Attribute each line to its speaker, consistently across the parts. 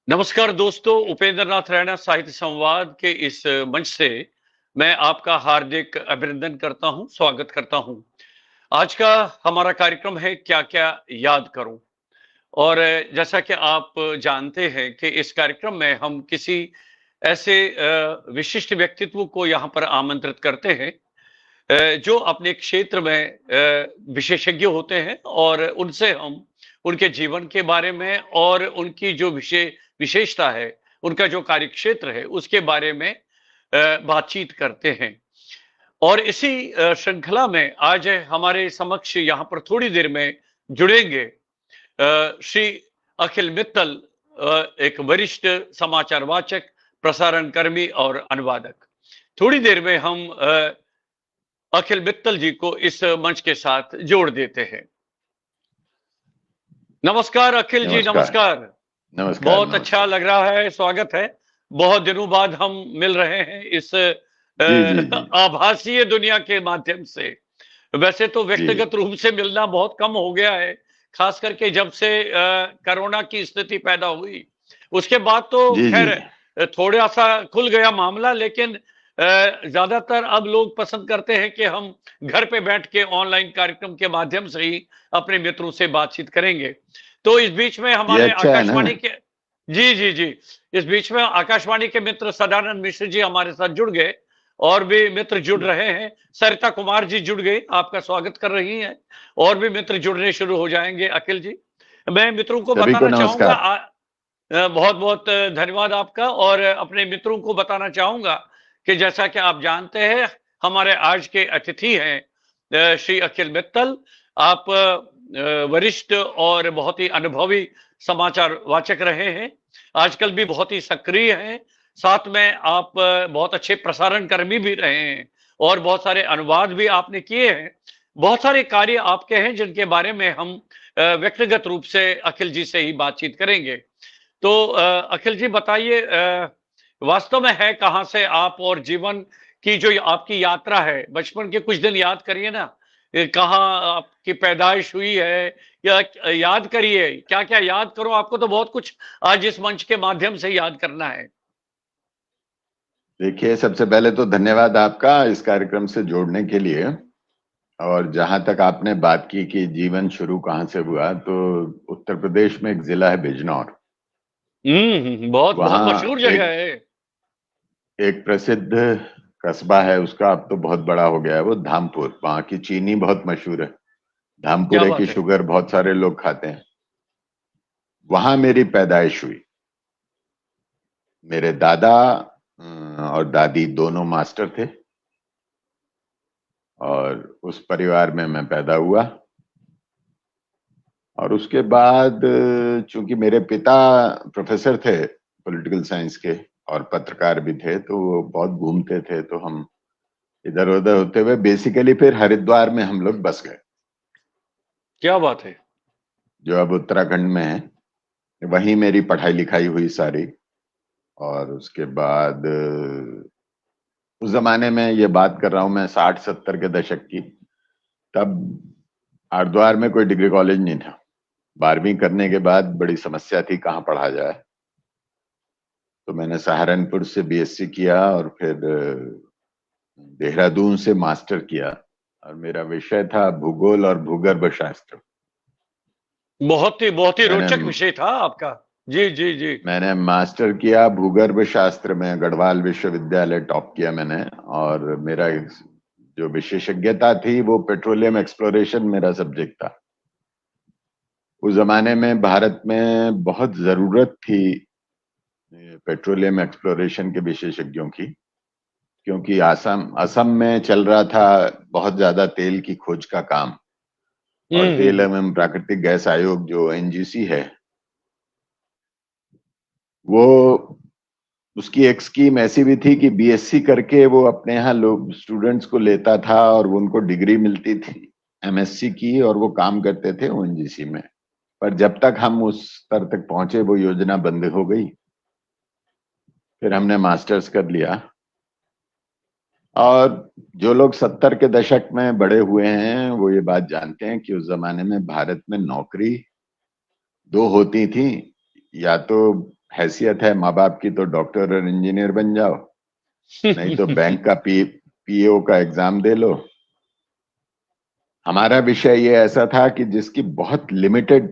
Speaker 1: नमस्कार दोस्तों, उपेंद्र नाथ रैना साहित्य संवाद के इस मंच से मैं आपका हार्दिक अभिनंदन करता हूं, स्वागत करता हूं। आज का हमारा कार्यक्रम है क्या-क्या याद करूं। और जैसा कि आप जानते हैं कि इस कार्यक्रम में हम किसी ऐसे विशिष्ट व्यक्तित्व को यहां पर आमंत्रित करते हैं जो अपने क्षेत्र में विशेषज्ञ होते हैं और उनसे हम उनके जीवन के बारे में और उनकी जो विशेषता है, उनका जो कार्यक्षेत्र है, उसके बारे में बातचीत करते हैं। और इसी श्रृंखला में आज हमारे समक्ष यहाँ पर थोड़ी देर में जुड़ेंगे श्री अखिल मित्तल, एक वरिष्ठ समाचार वाचक, प्रसारण कर्मी और अनुवादक। थोड़ी देर में हम अखिल मित्तल जी को इस मंच के साथ जोड़ देते हैं। नमस्कार अखिल जी, नमस्कार।
Speaker 2: नमस्कार।
Speaker 1: बहुत अच्छा लग रहा है, स्वागत है। बहुत दिनों बाद हम मिल रहे हैं इस आभासीय दुनिया के माध्यम से। वैसे तो व्यक्तिगत रूप से मिलना बहुत कम हो गया है, खास करके जब से कोरोना की स्थिति पैदा हुई। उसके बाद तो खैर थोड़ा सा खुल गया मामला, लेकिन ज्यादातर अब लोग पसंद करते हैं कि हम घर पे बैठ के ऑनलाइन कार्यक्रम के माध्यम से ही अपने मित्रों से बातचीत करेंगे। तो इस बीच में हमारे आकाशवाणी के जी, इस बीच में आकाशवाणी के मित्र सदानंद मिश्र जी हमारे साथ जुड़ गए और भी मित्र जुड़ रहे हैं। सरिता कुमार जी जुड़ गई, आपका स्वागत कर रही हैं। और भी मित्र जुड़ने शुरू हो जाएंगे। अखिल जी, मैं मित्रों को बताना चाहूंगा, बहुत बहुत धन्यवाद आपका। और अपने मित्रों को बताना चाहूंगा कि जैसा कि आप जानते हैं, हमारे आज के अतिथि हैं श्री अखिल मित्तल। आप वरिष्ठ और बहुत ही अनुभवी समाचार वाचक रहे हैं, आजकल भी बहुत ही सक्रिय हैं। साथ में आप बहुत अच्छे प्रसारण कर्मी भी रहे हैं और बहुत सारे अनुवाद भी आपने किए हैं। बहुत सारे कार्य आपके हैं जिनके बारे में हम व्यक्तिगत रूप से अखिल जी से ही बातचीत करेंगे। तो अखिल जी बताइए, वास्तव में है कहां से आप, और जीवन की जो आपकी यात्रा है, बचपन के कुछ दिन याद करिए ना, कहाँ आपकी पैदाइश हुई है, या याद करिए। क्या क्या याद करो, आपको तो बहुत कुछ आज इस मंच के माध्यम से याद करना है।
Speaker 2: देखिए, सबसे पहले तो धन्यवाद आपका इस कार्यक्रम से जोड़ने के लिए। और जहां तक आपने बात की कि जीवन शुरू कहां से हुआ, तो उत्तर प्रदेश में एक जिला है बिजनौर।
Speaker 1: बहुत बहुत मशहूर जगह है।
Speaker 2: एक प्रसिद्ध कस्बा है उसका, अब तो बहुत बड़ा हो गया है वो, धामपुर। वहां की चीनी बहुत मशहूर है। धामपुरे की शुगर बहुत सारे लोग खाते हैं। वहां मेरी पैदाइश हुई। मेरे दादा और दादी दोनों मास्टर थे और उस परिवार में मैं पैदा हुआ। और उसके बाद चूंकि मेरे पिता प्रोफेसर थे पॉलिटिकल साइंस के और पत्रकार भी थे, तो वो बहुत घूमते थे, तो हम इधर उधर होते हुए बेसिकली फिर हरिद्वार में हम लोग बस गए।
Speaker 1: क्या बात है।
Speaker 2: जो अब उत्तराखंड में है, वहीं मेरी पढ़ाई लिखाई हुई सारी। और उसके बाद उस जमाने में, ये बात कर रहा हूं मैं 60-70 के दशक की, तब हरिद्वार में कोई डिग्री कॉलेज नहीं था। 12वीं करने के बाद बड़ी समस्या थी कहाँ पढ़ा जाए, तो मैंने सहारनपुर से बीएससी किया और फिर देहरादून से मास्टर किया। और मेरा विषय था भूगोल और भूगर्भ शास्त्र।
Speaker 1: बहुत ही रोचक विषय था आपका। जी जी जी।
Speaker 2: मैंने मास्टर किया भूगर्भ शास्त्र में, गढ़वाल विश्वविद्यालय टॉप किया मैंने। और मेरा जो विशेषज्ञता थी वो पेट्रोलियम एक्सप्लोरेशन मेरा सब्जेक्ट था। उस जमाने में भारत में बहुत जरूरत थी पेट्रोलियम एक्सप्लोरेशन के विशेषज्ञों की, क्योंकि असम में चल रहा था बहुत ज्यादा तेल की खोज का काम। और तेल एवं प्राकृतिक गैस आयोग जो एनजीसी है, वो उसकी एक स्कीम ऐसी भी थी कि बीएससी करके वो अपने यहाँ लोग स्टूडेंट्स को लेता था और उनको डिग्री मिलती थी एमएससी की, और वो काम करते थे ओएनजीसी में। पर जब तक हम उस स्तर तक पहुंचे वो योजना बंद हो गई। फिर हमने मास्टर्स कर लिया। और जो लोग 70 के दशक में बड़े हुए हैं वो ये बात जानते हैं कि उस जमाने में भारत में नौकरी दो होती थी, या तो हैसियत है माँ बाप की तो डॉक्टर और इंजीनियर बन जाओ, नहीं तो बैंक का पीओ का एग्जाम दे लो। हमारा विषय ये ऐसा था कि जिसकी बहुत लिमिटेड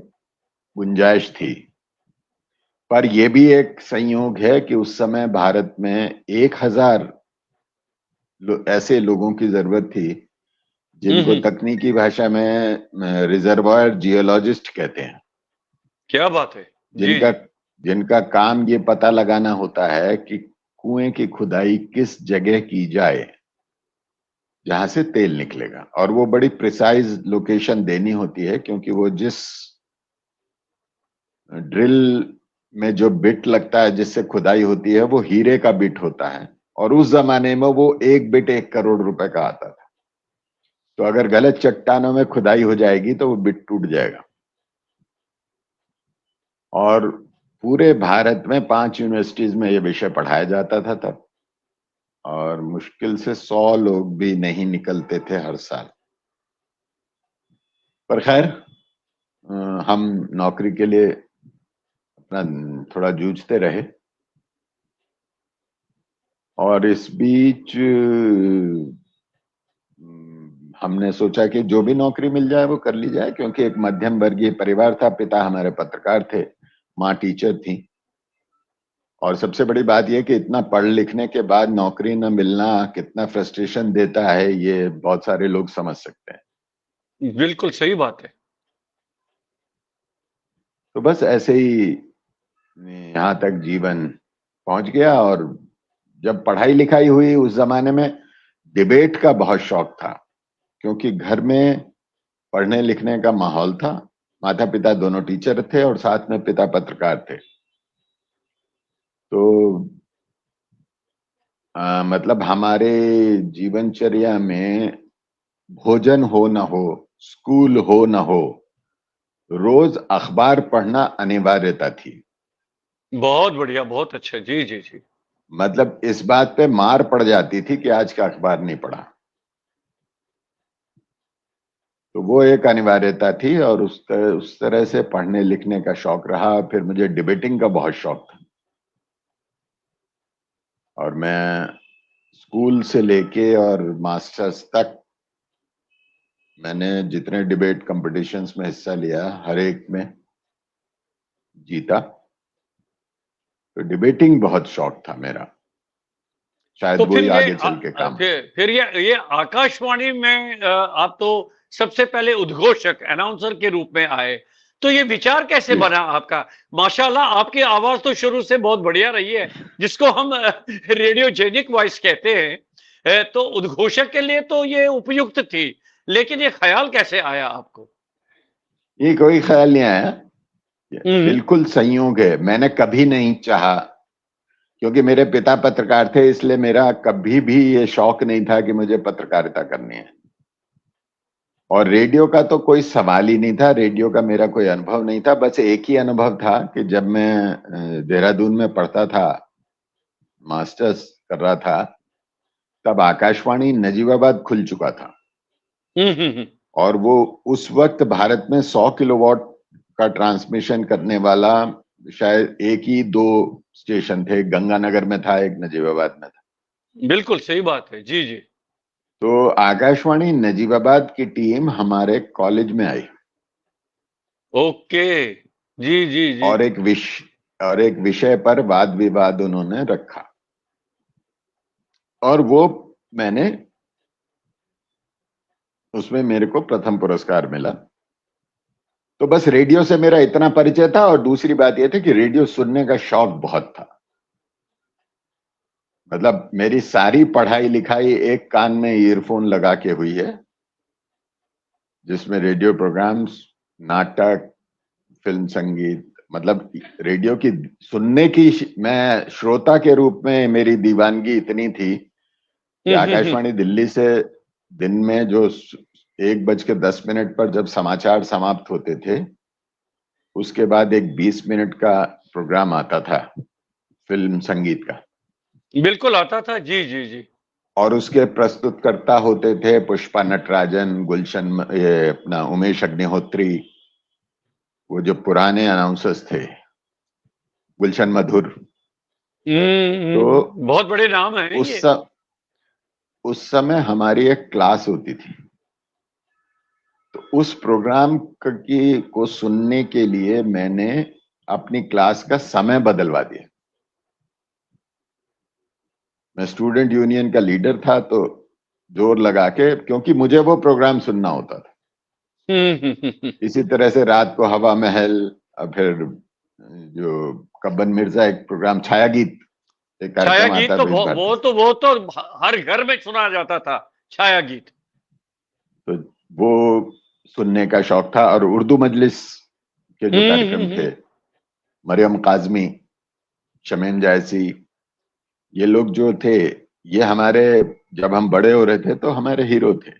Speaker 2: गुंजाइश थी, पर यह भी एक संयोग है कि उस समय भारत में 1000 ऐसे लोगों की जरूरत थी जिनको तकनीकी भाषा में रिजर्वायर जियोलॉजिस्ट कहते हैं।
Speaker 1: क्या बात है।
Speaker 2: जिनका जिनका काम ये पता लगाना होता है कि कुएं की खुदाई किस जगह की जाए जहां से तेल निकलेगा, और वो बड़ी प्रिसाइज लोकेशन देनी होती है, क्योंकि वो जिस ड्रिल में जो बिट लगता है जिससे खुदाई होती है वो हीरे का बिट होता है, और उस जमाने में वो एक बिट 1 करोड़ रुपए का आता था। तो अगर गलत चट्टानों में खुदाई हो जाएगी तो वो बिट टूट जाएगा। और पूरे भारत में 5 यूनिवर्सिटीज में ये विषय पढ़ाया जाता था तब, और मुश्किल से 100 लोग भी नहीं निकलते थे हर साल। पर खैर हम नौकरी के लिए अपना थोड़ा जूझते रहे, और इस बीच हमने सोचा कि जो भी नौकरी मिल जाए वो कर ली जाए, क्योंकि एक मध्यम वर्गीय परिवार था। पिता हमारे पत्रकार थे, माँ टीचर थी, और सबसे बड़ी बात यह कि इतना पढ़ लिखने के बाद नौकरी न मिलना कितना फ्रस्ट्रेशन देता है, ये बहुत सारे लोग समझ सकते हैं।
Speaker 1: बिल्कुल सही बात है।
Speaker 2: तो बस ऐसे ही यहाँ तक जीवन पहुंच गया। और जब पढ़ाई लिखाई हुई उस जमाने में डिबेट का बहुत शौक था, क्योंकि घर में पढ़ने लिखने का माहौल था। माता पिता दोनों टीचर थे और साथ में पिता पत्रकार थे। तो मतलब हमारे जीवनचर्या में भोजन हो न हो, स्कूल हो न हो, रोज अखबार पढ़ना अनिवार्यता थी।
Speaker 1: बहुत बढ़िया, बहुत अच्छा। जी जी जी।
Speaker 2: मतलब इस बात पे मार पड़ जाती थी कि आज का अखबार नहीं पढ़ा। तो वो एक अनिवार्यता थी, और उस तरह से पढ़ने लिखने का शौक रहा। फिर मुझे डिबेटिंग का बहुत शौक था, और मैं स्कूल से लेके और मास्टर्स तक मैंने जितने डिबेट कंपटीशंस में हिस्सा लिया हर एक में जीता। तो डिबेटिंग बहुत शौक था मेरा, शायद
Speaker 1: तो फिर
Speaker 2: वही
Speaker 1: ये
Speaker 2: आगे चल के काम।
Speaker 1: फिर ये आकाशवाणी में आप तो सबसे पहले उद्घोषक अनाउंसर के रूप में आए, तो ये विचार कैसे बना आपका? माशाल्लाह आपकी आवाज तो शुरू से बहुत बढ़िया रही है, जिसको हम रेडियोजेनिक वॉइस कहते हैं। तो उद्घोषक के लिए तो ये उपयुक्त थी, लेकिन ये ख्याल कैसे आया आपको?
Speaker 2: ये कोई ख्याल नहीं आया, बिल्कुल संयोग है। मैंने कभी नहीं चाहा, क्योंकि मेरे पिता पत्रकार थे, इसलिए मेरा कभी भी ये शौक नहीं था कि मुझे पत्रकारिता करनी है। और रेडियो का तो कोई सवाल ही नहीं था, रेडियो का मेरा कोई अनुभव नहीं था। बस एक ही अनुभव था कि जब मैं देहरादून में पढ़ता था, मास्टर्स कर रहा था, तब आकाशवाणी नजीबाबाद खुल चुका था। और वो उस वक्त भारत में 100 किलोवाट का ट्रांसमिशन करने वाला शायद एक ही 2 स्टेशन थे। गंगानगर में था एक, नजीबाबाद में था।
Speaker 1: बिल्कुल सही बात है। जी जी।
Speaker 2: तो आकाशवाणी नजीबाबाद की टीम हमारे कॉलेज में आई,
Speaker 1: ओके। जी जी जी।
Speaker 2: और एक विषय पर वाद विवाद उन्होंने रखा, और वो मैंने उसमें मेरे को प्रथम पुरस्कार मिला। तो बस रेडियो से मेरा इतना परिचय था, और दूसरी बात यह थी कि रेडियो सुनने का शौक बहुत था। मतलब मेरी सारी पढ़ाई लिखाई एक कान में ईयरफोन लगा के हुई है, जिसमें रेडियो प्रोग्राम्स, नाटक, फिल्म, संगीत, मतलब रेडियो की सुनने की मैं श्रोता के रूप में मेरी दीवानगी इतनी थी कि आकाशवाणी दिल्ली से दिन में जो 1:10 पर जब समाचार समाप्त होते थे, उसके बाद एक 20 मिनट का प्रोग्राम आता था फिल्म संगीत का।
Speaker 1: बिल्कुल आता था। जी जी जी।
Speaker 2: और उसके प्रस्तुतकर्ता होते थे पुष्पा नटराजन, गुलशन, ये अपना उमेश अग्निहोत्री, वो जो पुराने अनाउंसर्स थे। गुलशन मधुर। तो
Speaker 1: बहुत बड़े नाम है
Speaker 2: उस
Speaker 1: ये।
Speaker 2: उस समय हमारी एक क्लास होती थी, तो उस प्रोग्राम को सुनने के लिए मैंने अपनी क्लास का समय बदलवा दिया। मैं स्टूडेंट यूनियन का लीडर था, तो जोर लगा के, क्योंकि मुझे वो प्रोग्राम सुनना होता था। इसी तरह से रात को हवा महल, और फिर जो कब्बन मिर्जा एक प्रोग्राम छाया गीत, एक
Speaker 1: छाया
Speaker 2: कार्यक्रम
Speaker 1: गीत
Speaker 2: आता
Speaker 1: तो
Speaker 2: था इस बात।
Speaker 1: वो तो हर घर में सुना जाता था, छाया गीत।
Speaker 2: तो वो सुनने का शौक था। और उर्दू मजलिस के जो कार्यक्रम थे, मरियम काजमी, शमीम जायसी, ये लोग जो थे, ये हमारे, जब हम बड़े हो रहे थे तो हमारे हीरो थे।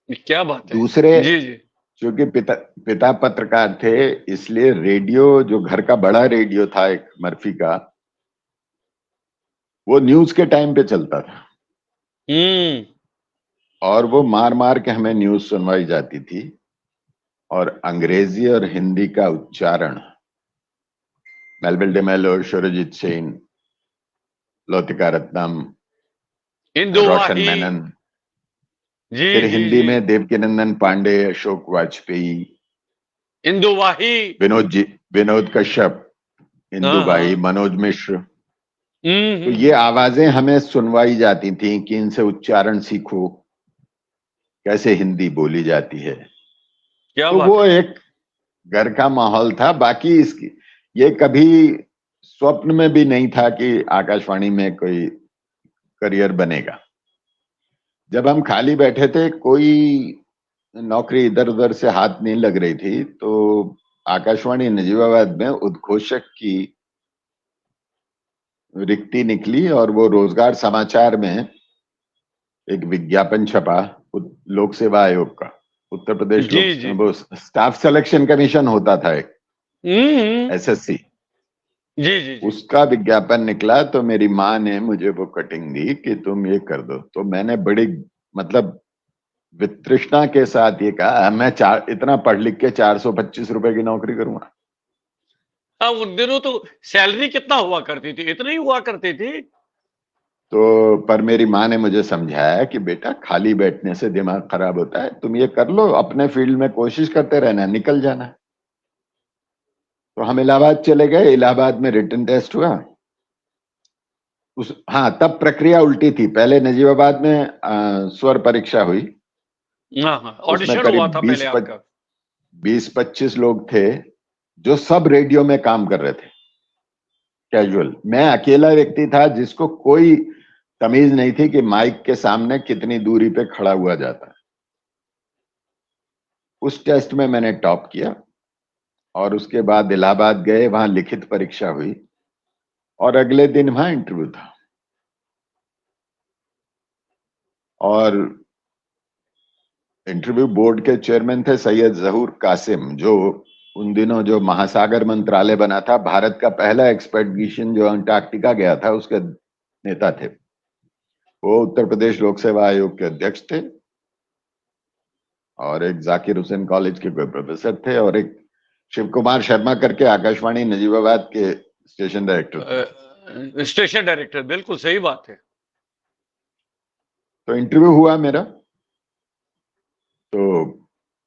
Speaker 1: क्या बात है।
Speaker 2: दूसरे,
Speaker 1: जी जी।
Speaker 2: क्योंकि पिता पत्रकार थे, इसलिए रेडियो, जो घर का बड़ा रेडियो था एक मर्फी का, वो न्यूज के टाइम पे चलता था। और वो मार मार के हमें न्यूज सुनवाई जाती थी। और अंग्रेजी और हिंदी का उच्चारण, मेलविल डिमेलो, शुरजीत सिंह, लौतिका रत्नम,
Speaker 1: इंदु
Speaker 2: रोशन
Speaker 1: वाही।
Speaker 2: मेनन,
Speaker 1: जी
Speaker 2: फिर
Speaker 1: जी
Speaker 2: हिंदी
Speaker 1: जी।
Speaker 2: में देवकीनंदन पांडे, अशोक वाजपेयी,
Speaker 1: इंदु वाही।
Speaker 2: विनोद कश्यप, इंदु
Speaker 1: हाँ
Speaker 2: भाई,
Speaker 1: हाँ।
Speaker 2: मनोज मिश्र। तो ये
Speaker 1: हम्म।
Speaker 2: आवाजें हमें सुनवाई जाती थी कि इनसे उच्चारण सीखो, कैसे हिंदी बोली जाती है।
Speaker 1: क्या
Speaker 2: तो
Speaker 1: बात
Speaker 2: वो
Speaker 1: है।
Speaker 2: एक घर का माहौल था। बाकी इसकी, ये कभी स्वप्न में भी नहीं था कि आकाशवाणी में कोई करियर बनेगा। जब हम खाली बैठे थे, कोई नौकरी इधर उधर से हाथ नहीं लग रही थी, तो आकाशवाणी नजीबाबाद में उद्घोषक की रिक्ति निकली, और वो रोजगार समाचार में एक विज्ञापन छपा, लोक सेवा आयोग का, उत्तर प्रदेश
Speaker 1: जी
Speaker 2: लोक,
Speaker 1: जी।
Speaker 2: वो स्टाफ सिलेक्शन कमीशन होता था एक,
Speaker 1: हम्म।
Speaker 2: एसएससी,
Speaker 1: जी जी जी।
Speaker 2: उसका विज्ञापन निकला। तो मेरी माँ ने मुझे वो कटिंग दी कि तुम ये कर दो। तो मैंने बड़ी, मतलब वितृष्णा के साथ ये कहा, मैं इतना पढ़ लिख के 425 रुपए की नौकरी करूंगा।
Speaker 1: हाँ, उन दिनों तो सैलरी कितना हुआ करती थी, इतनी हुआ करती थी।
Speaker 2: तो पर मेरी माँ ने मुझे समझाया कि बेटा, खाली बैठने से दिमाग खराब होता है, तुम ये कर लो, अपने फील्ड में कोशिश करते रहना, निकल जाना। तो हम इलाहाबाद चले गए। इलाहाबाद में रिटन टेस्ट हुआ। हाँ, तब प्रक्रिया उल्टी थी। पहले नजीबाबाद में स्वर परीक्षा हुई।
Speaker 1: हाँ हाँ,
Speaker 2: उसमें
Speaker 1: ऑडिशन हुआ
Speaker 2: करीब
Speaker 1: था पहले आपका।
Speaker 2: 20-25 लोग थे जो सब रेडियो में काम कर रहे थे, कैजुअल। मैं अकेला व्यक्ति था जिसको कोई तमीज नहीं थी कि माइक के सामने कितनी दूरी पे खड़ा हुआ जाता है। उस टेस्ट में मैंने टॉप किया, और उसके बाद इलाहाबाद गए, वहां लिखित परीक्षा हुई, और अगले दिन वहां इंटरव्यू था। और इंटरव्यू बोर्ड के चेयरमैन थे सैयद जहूर कासिम, जो उन दिनों जो महासागर मंत्रालय बना था, भारत का पहला एक्सपेडिशन जो अंटार्कटिका गया था, उसके नेता थे। वो उत्तर प्रदेश लोक सेवा आयोग के अध्यक्ष थे, और एक जाकिर हुसैन कॉलेज के कोई प्रोफेसर थे, और एक शिव कुमार शर्मा करके आकाशवाणी नजीबाबाद के स्टेशन डायरेक्टर थे।
Speaker 1: स्टेशन डायरेक्टर, बिल्कुल सही बात है।
Speaker 2: तो इंटरव्यू हुआ मेरा। तो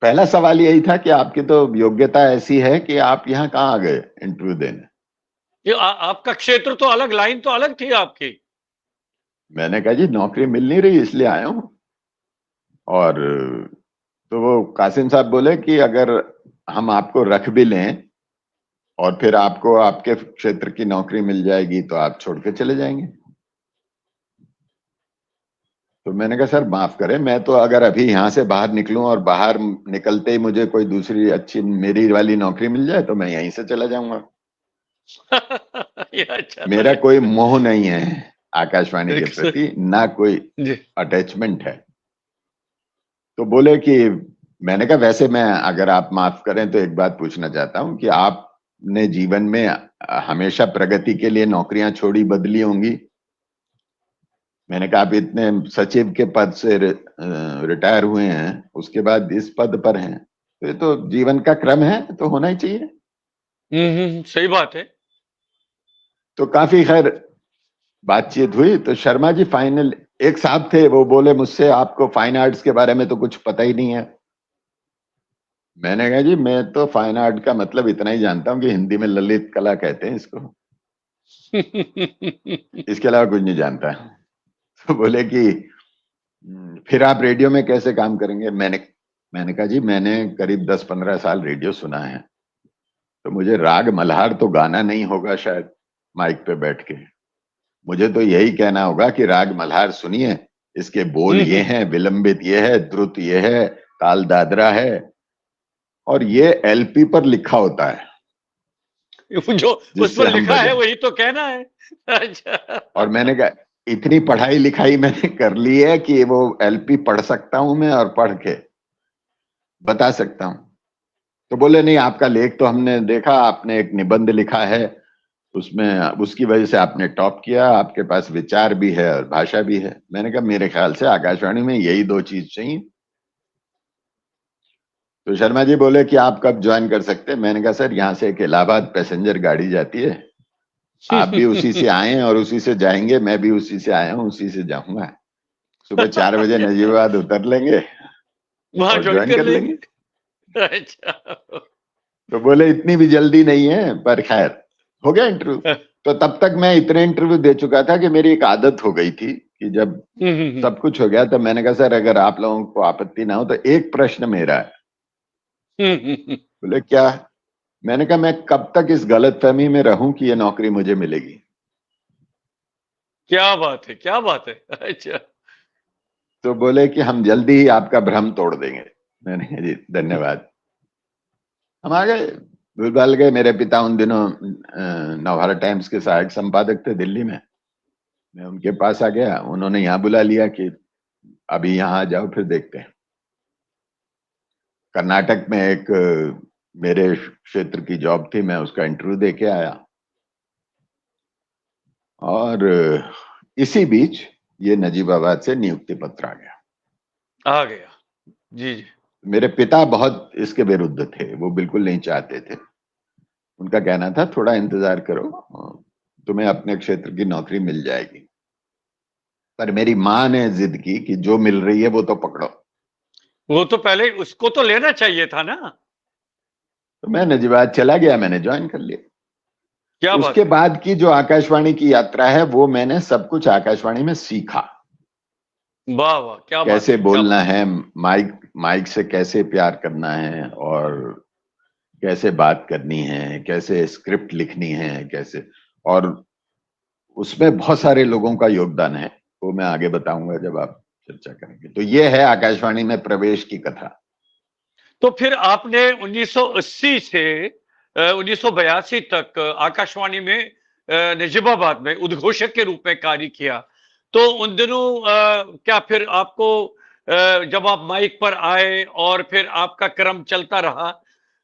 Speaker 2: पहला सवाल यही था कि आपकी तो योग्यता ऐसी है कि आप यहाँ कहाँ आ गए इंटरव्यू देने।
Speaker 1: ये आपका क्षेत्र तो अलग, लाइन तो अलग थी आपकी।
Speaker 2: मैंने कहा जी, नौकरी मिल नहीं रही, इसलिए आया हूँ। और तो वो कासिम साहब बोले कि अगर हम आपको रख भी लें और फिर आपको आपके क्षेत्र की नौकरी मिल जाएगी, तो आप छोड़ के चले जाएंगे। तो मैंने कहा सर माफ करें, मैं तो अगर अभी यहाँ से बाहर निकलूं और बाहर निकलते ही मुझे कोई दूसरी अच्छी मेरी वाली नौकरी मिल जाए, तो मैं यहीं से चला जाऊंगा।
Speaker 1: ये अच्छा
Speaker 2: मेरा
Speaker 1: तरीका
Speaker 2: कोई
Speaker 1: है।
Speaker 2: मोह नहीं है आकाशवाणी के प्रति, ना कोई
Speaker 1: जी।
Speaker 2: अटैचमेंट है। तो बोले कि, मैंने कहा वैसे मैं, अगर आप माफ करें तो एक बात पूछना चाहता हूं कि आपने जीवन में हमेशा प्रगति के लिए नौकरियां छोड़ी, बदली होंगी। मैंने कहा आप इतने सचिव के पद से रिटायर हुए हैं, उसके बाद इस पद पर हैं, तो ये तो जीवन का क्रम है, तो होना ही चाहिए।
Speaker 1: सही बात है।
Speaker 2: तो काफी खैर बातचीत हुई। तो शर्मा जी फाइनल एक साहब थे, वो बोले मुझसे आपको फाइन आर्ट्स के बारे में तो कुछ पता ही नहीं है। मैंने कहा जी मैं तो फाइन आर्ट का मतलब इतना ही जानता हूं कि हिंदी में ललित कला कहते हैं इसको, इसके अलावा कुछ नहीं जानता। तो बोले कि फिर आप रेडियो में कैसे काम करेंगे? मैंने कहा जी मैंने करीब 10-15 साल रेडियो सुना है, तो मुझे राग मल्हार तो गाना नहीं होगा शायद माइक पे बैठ के। मुझे तो यही कहना होगा कि राग मल्हार सुनिए, इसके बोल ये हैं, विलंबित ये है, द्रुत ये है, ताल दादरा है, और ये एलपी पर लिखा होता है
Speaker 1: जो उस
Speaker 2: जिससे
Speaker 1: पर
Speaker 2: हम
Speaker 1: लिखा है
Speaker 2: बजे।
Speaker 1: वही तो कहना है। अच्छा।
Speaker 2: और मैंने कहा इतनी पढ़ाई लिखाई मैंने कर ली है कि वो एलपी पढ़ सकता हूं मैं और पढ़ के बता सकता हूं। तो बोले नहीं, आपका लेख तो हमने देखा, आपने एक निबंध लिखा है, उसमें उसकी वजह से आपने टॉप किया, आपके पास विचार भी है और भाषा भी है। मैंने कहा मेरे ख्याल से आकाशवाणी में यही दो चीज चाहिए। तो शर्मा जी बोले कि आप कब ज्वाइन कर सकते हैं? मैंने कहा सर यहाँ से एक इलाहाबाद पैसेंजर गाड़ी जाती है, आप भी उसी से आए और उसी से जाएंगे, मैं भी उसी से आया हूँ उसी से जाऊंगा। सुबह 4 बजे नजीबाबाद उतर लेंगे
Speaker 1: वहां
Speaker 2: और
Speaker 1: ज्वाइन
Speaker 2: ज्वाइन
Speaker 1: कर
Speaker 2: कर
Speaker 1: लेंगे।
Speaker 2: लेंगे।
Speaker 1: अच्छा।
Speaker 2: तो बोले इतनी भी जल्दी नहीं है, पर खैर हो गया इंटरव्यू। तो तब तक मैं इतने इंटरव्यू दे चुका था कि मेरी एक आदत हो गई थी कि जब सब कुछ हो गया तो मैंने कहा सर अगर आप लोगों को आपत्ति ना हो तो एक प्रश्न मेरा है। बोले क्या? मैंने कहा मैं कब तक इस गलतफहमी में रहूं कि ये नौकरी मुझे मिलेगी।
Speaker 1: क्या बात है, क्या बात है। अच्छा।
Speaker 2: तो बोले कि हम जल्दी ही आपका भ्रम तोड़ देंगे। मैंने कहा जी धन्यवाद। हम आ गए, भूलभाल गए। मेरे पिता उन दिनों नवभारत टाइम्स के सहायक संपादक थे दिल्ली में। मैं उनके पास आ गया, उन्होंने यहाँ बुला लिया कि अभी यहाँ आ जाओ फिर देखते हैं। कर्नाटक में एक मेरे क्षेत्र की जॉब थी, मैं उसका इंटरव्यू दे के आया। और इसी बीच ये नजीबाबाद से नियुक्ति पत्र आ गया।
Speaker 1: आ गया। जी जी।
Speaker 2: मेरे पिता बहुत इसके विरुद्ध थे, वो बिल्कुल नहीं चाहते थे। उनका कहना था थोड़ा इंतजार करो, तुम्हें अपने क्षेत्र की नौकरी मिल जाएगी। पर मेरी माँ ने जिद की कि जो मिल रही है वो तो पकड़ो।
Speaker 1: वो तो पहले उसको तो लेना चाहिए था ना।
Speaker 2: तो मैं नजीबाबाद चला गया, मैंने ज्वाइन कर लिया।
Speaker 1: क्या बात
Speaker 2: उसके
Speaker 1: है।
Speaker 2: बाद की जो आकाशवाणी की यात्रा है वो मैंने सब कुछ आकाशवाणी में सीखा।
Speaker 1: वाह वाह, क्या बात
Speaker 2: कैसे
Speaker 1: है, क्या
Speaker 2: बोलना
Speaker 1: बात है।
Speaker 2: है, माइक माइक से कैसे प्यार करना है, और कैसे बात करनी है, कैसे स्क्रिप्ट लिखनी है, कैसे। और उसमें बहुत सारे लोगों का योगदान है, वो मैं आगे बताऊंगा जब आप चर्चा करेंगे। तो ये है आकाशवाणी में प्रवेश की कथा।
Speaker 1: तो फिर आपने 1980 से 1982 तक आकाशवाणी में नजीबाबाद में उद्घोषक के रूप में कार्य किया। तो उन दिनों क्या फिर आपको जब आप माइक पर आए और फिर आपका क्रम चलता रहा,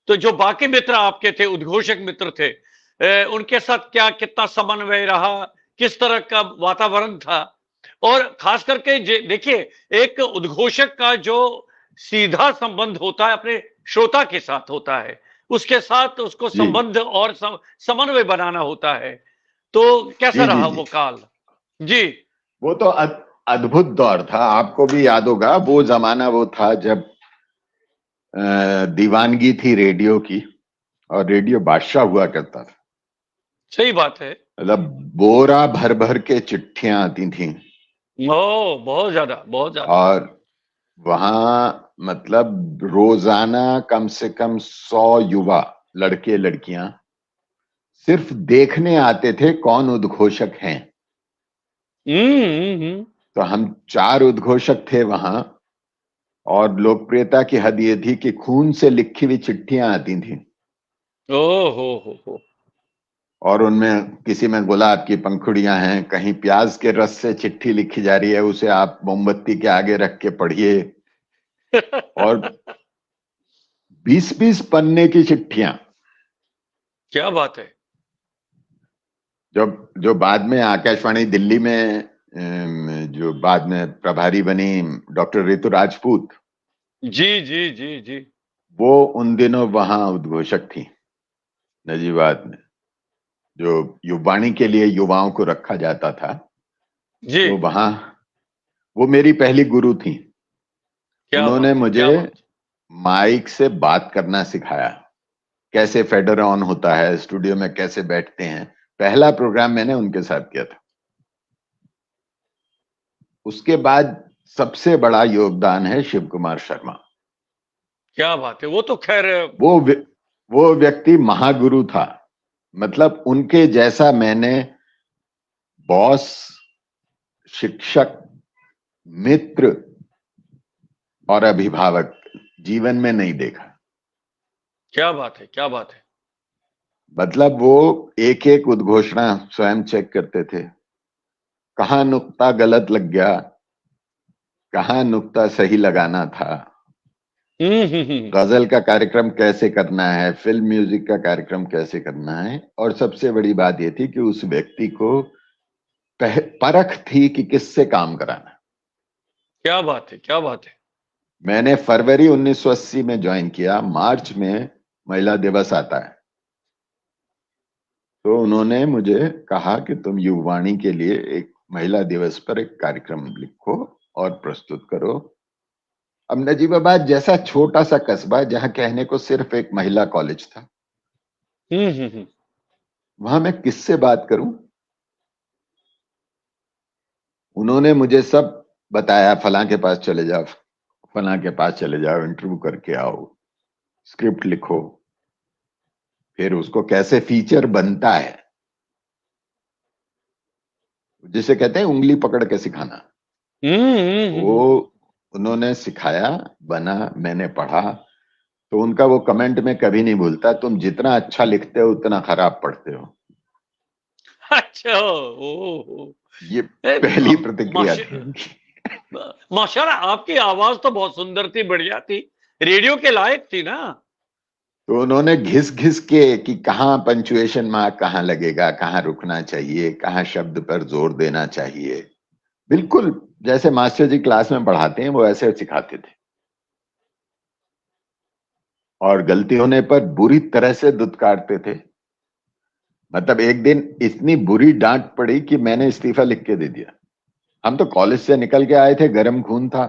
Speaker 1: तो जो बाकी मित्र आपके थे, उद्घोषक मित्र थे, उनके साथ क्या कितना समन्वय रहा, किस तरह का वातावरण था? और खास करके देखिए, एक उद्घोषक का जो सीधा संबंध होता है अपने श्रोता के साथ होता है, उसके साथ उसको
Speaker 2: जी
Speaker 1: संबंध और समन्वय बनाना होता है। तो कैसा
Speaker 2: जी जी
Speaker 1: रहा
Speaker 2: जी।
Speaker 1: वो काल? जी।
Speaker 2: वो तो अद्भुत दौर था। आपको भी याद होगा वो जमाना वो था जब दीवानगी थी रेडियो की, और रेडियो बादशाह हुआ करता था।
Speaker 1: सही बात है।
Speaker 2: मतलब बोरा भर भर के चिट्ठियां आती थी।
Speaker 1: ओ, बहुत ज्यादा, बहुत ज्यादा।
Speaker 2: और वहां मतलब रोजाना कम से कम 100 युवा लड़के लड़कियां सिर्फ देखने आते थे कौन उद्घोषक हैं।
Speaker 1: हम्म।
Speaker 2: तो हम 4 उद्घोषक थे वहां, और लोकप्रियता की हद ये थी कि खून से लिखी हुई चिट्ठियां आती थी।
Speaker 1: ओ हो।
Speaker 2: और उनमें किसी में गुलाब की पंखुड़ियां हैं, कहीं प्याज के रस से चिट्ठी लिखी जा रही है, उसे आप मोमबत्ती के आगे रख के पढ़िए। और 20-20 पन्ने की चिट्ठियां।
Speaker 1: क्या बात है।
Speaker 2: जो जो बाद में आकाशवाणी दिल्ली में जो बाद में प्रभारी बनी डॉक्टर रितु राजपूत,
Speaker 1: जी जी जी जी।
Speaker 2: वो उन दिनों वहां उद्घोषक थी नजीबाबाद में। जो युवाणी के लिए युवाओं को रखा जाता था,
Speaker 1: जी।
Speaker 2: तो वहां वो मेरी पहली गुरु थी।
Speaker 1: क्या
Speaker 2: उन्होंने
Speaker 1: बात है,
Speaker 2: मुझे
Speaker 1: क्या बात
Speaker 2: माइक से बात करना सिखाया, कैसे फेडर ऑन होता है, स्टूडियो में कैसे बैठते हैं। पहला प्रोग्राम मैंने उनके साथ किया था। उसके बाद सबसे बड़ा योगदान है शिव कुमार शर्मा।
Speaker 1: क्या बात है, वो तो खैर।
Speaker 2: वो वो व्यक्ति महागुरु था। मतलब उनके जैसा मैंने बॉस, शिक्षक, मित्र और अभिभावक जीवन में नहीं देखा।
Speaker 1: क्या बात है, क्या बात है।
Speaker 2: मतलब वो एक एक उद्घोषणा स्वयं चेक करते थे, कहाँ नुक्ता गलत लग गया, कहाँ नुक्ता सही लगाना था,
Speaker 1: हम्म।
Speaker 2: गजल का कार्यक्रम कैसे करना है, फिल्म म्यूजिक का कार्यक्रम कैसे करना है। और सबसे बड़ी बात यह थी कि उस व्यक्ति को परख थी कि किससे काम कराना।
Speaker 1: क्या बात है, क्या बात है।
Speaker 2: मैंने फरवरी 1980 में ज्वाइन किया, मार्च में महिला दिवस आता है, तो उन्होंने मुझे कहा कि तुम युवाणी के लिए एक महिला दिवस पर एक कार्यक्रम लिखो और प्रस्तुत करो। अब नजीबाबाद जैसा छोटा सा कस्बा जहां कहने को सिर्फ एक महिला कॉलेज था,
Speaker 1: हम्म।
Speaker 2: वहां मैं किससे बात करूं। उन्होंने मुझे सब बताया, फलां के पास चले जाओ, फलां के पास चले जाओ, इंटरव्यू करके आओ, स्क्रिप्ट लिखो, फिर उसको कैसे फीचर बनता है, जिसे कहते हैं उंगली पकड़ के सिखाना, वो
Speaker 1: हम्म।
Speaker 2: उन्होंने सिखाया, बना, मैंने पढ़ा। तो उनका वो कमेंट में कभी नहीं भूलता, तुम जितना अच्छा लिखते हो उतना खराब पढ़ते हो।
Speaker 1: अच्छा, ओ।
Speaker 2: ये
Speaker 1: ए,
Speaker 2: पहली प्रतिक्रिया
Speaker 1: माशा
Speaker 2: थी उनकी।
Speaker 1: माशाल्लाह, आपकी आवाज तो बहुत सुंदर थी, बढ़िया थी, रेडियो के लायक थी ना।
Speaker 2: तो उन्होंने घिस घिस के कि कहाँ पंचुएशन मार्क कहाँ लगेगा, कहाँ रुकना चाहिए, कहाँ शब्द पर जोर देना चाहिए, बिल्कुल जैसे मास्टर जी क्लास में पढ़ाते हैं वो ऐसे सिखाते थे। और गलती होने पर बुरी तरह से दुत्कारते थे। मतलब एक दिन इतनी बुरी डांट पड़ी कि मैंने इस्तीफा लिख के दे दिया। हम तो कॉलेज से निकल के आए थे, गर्म खून था,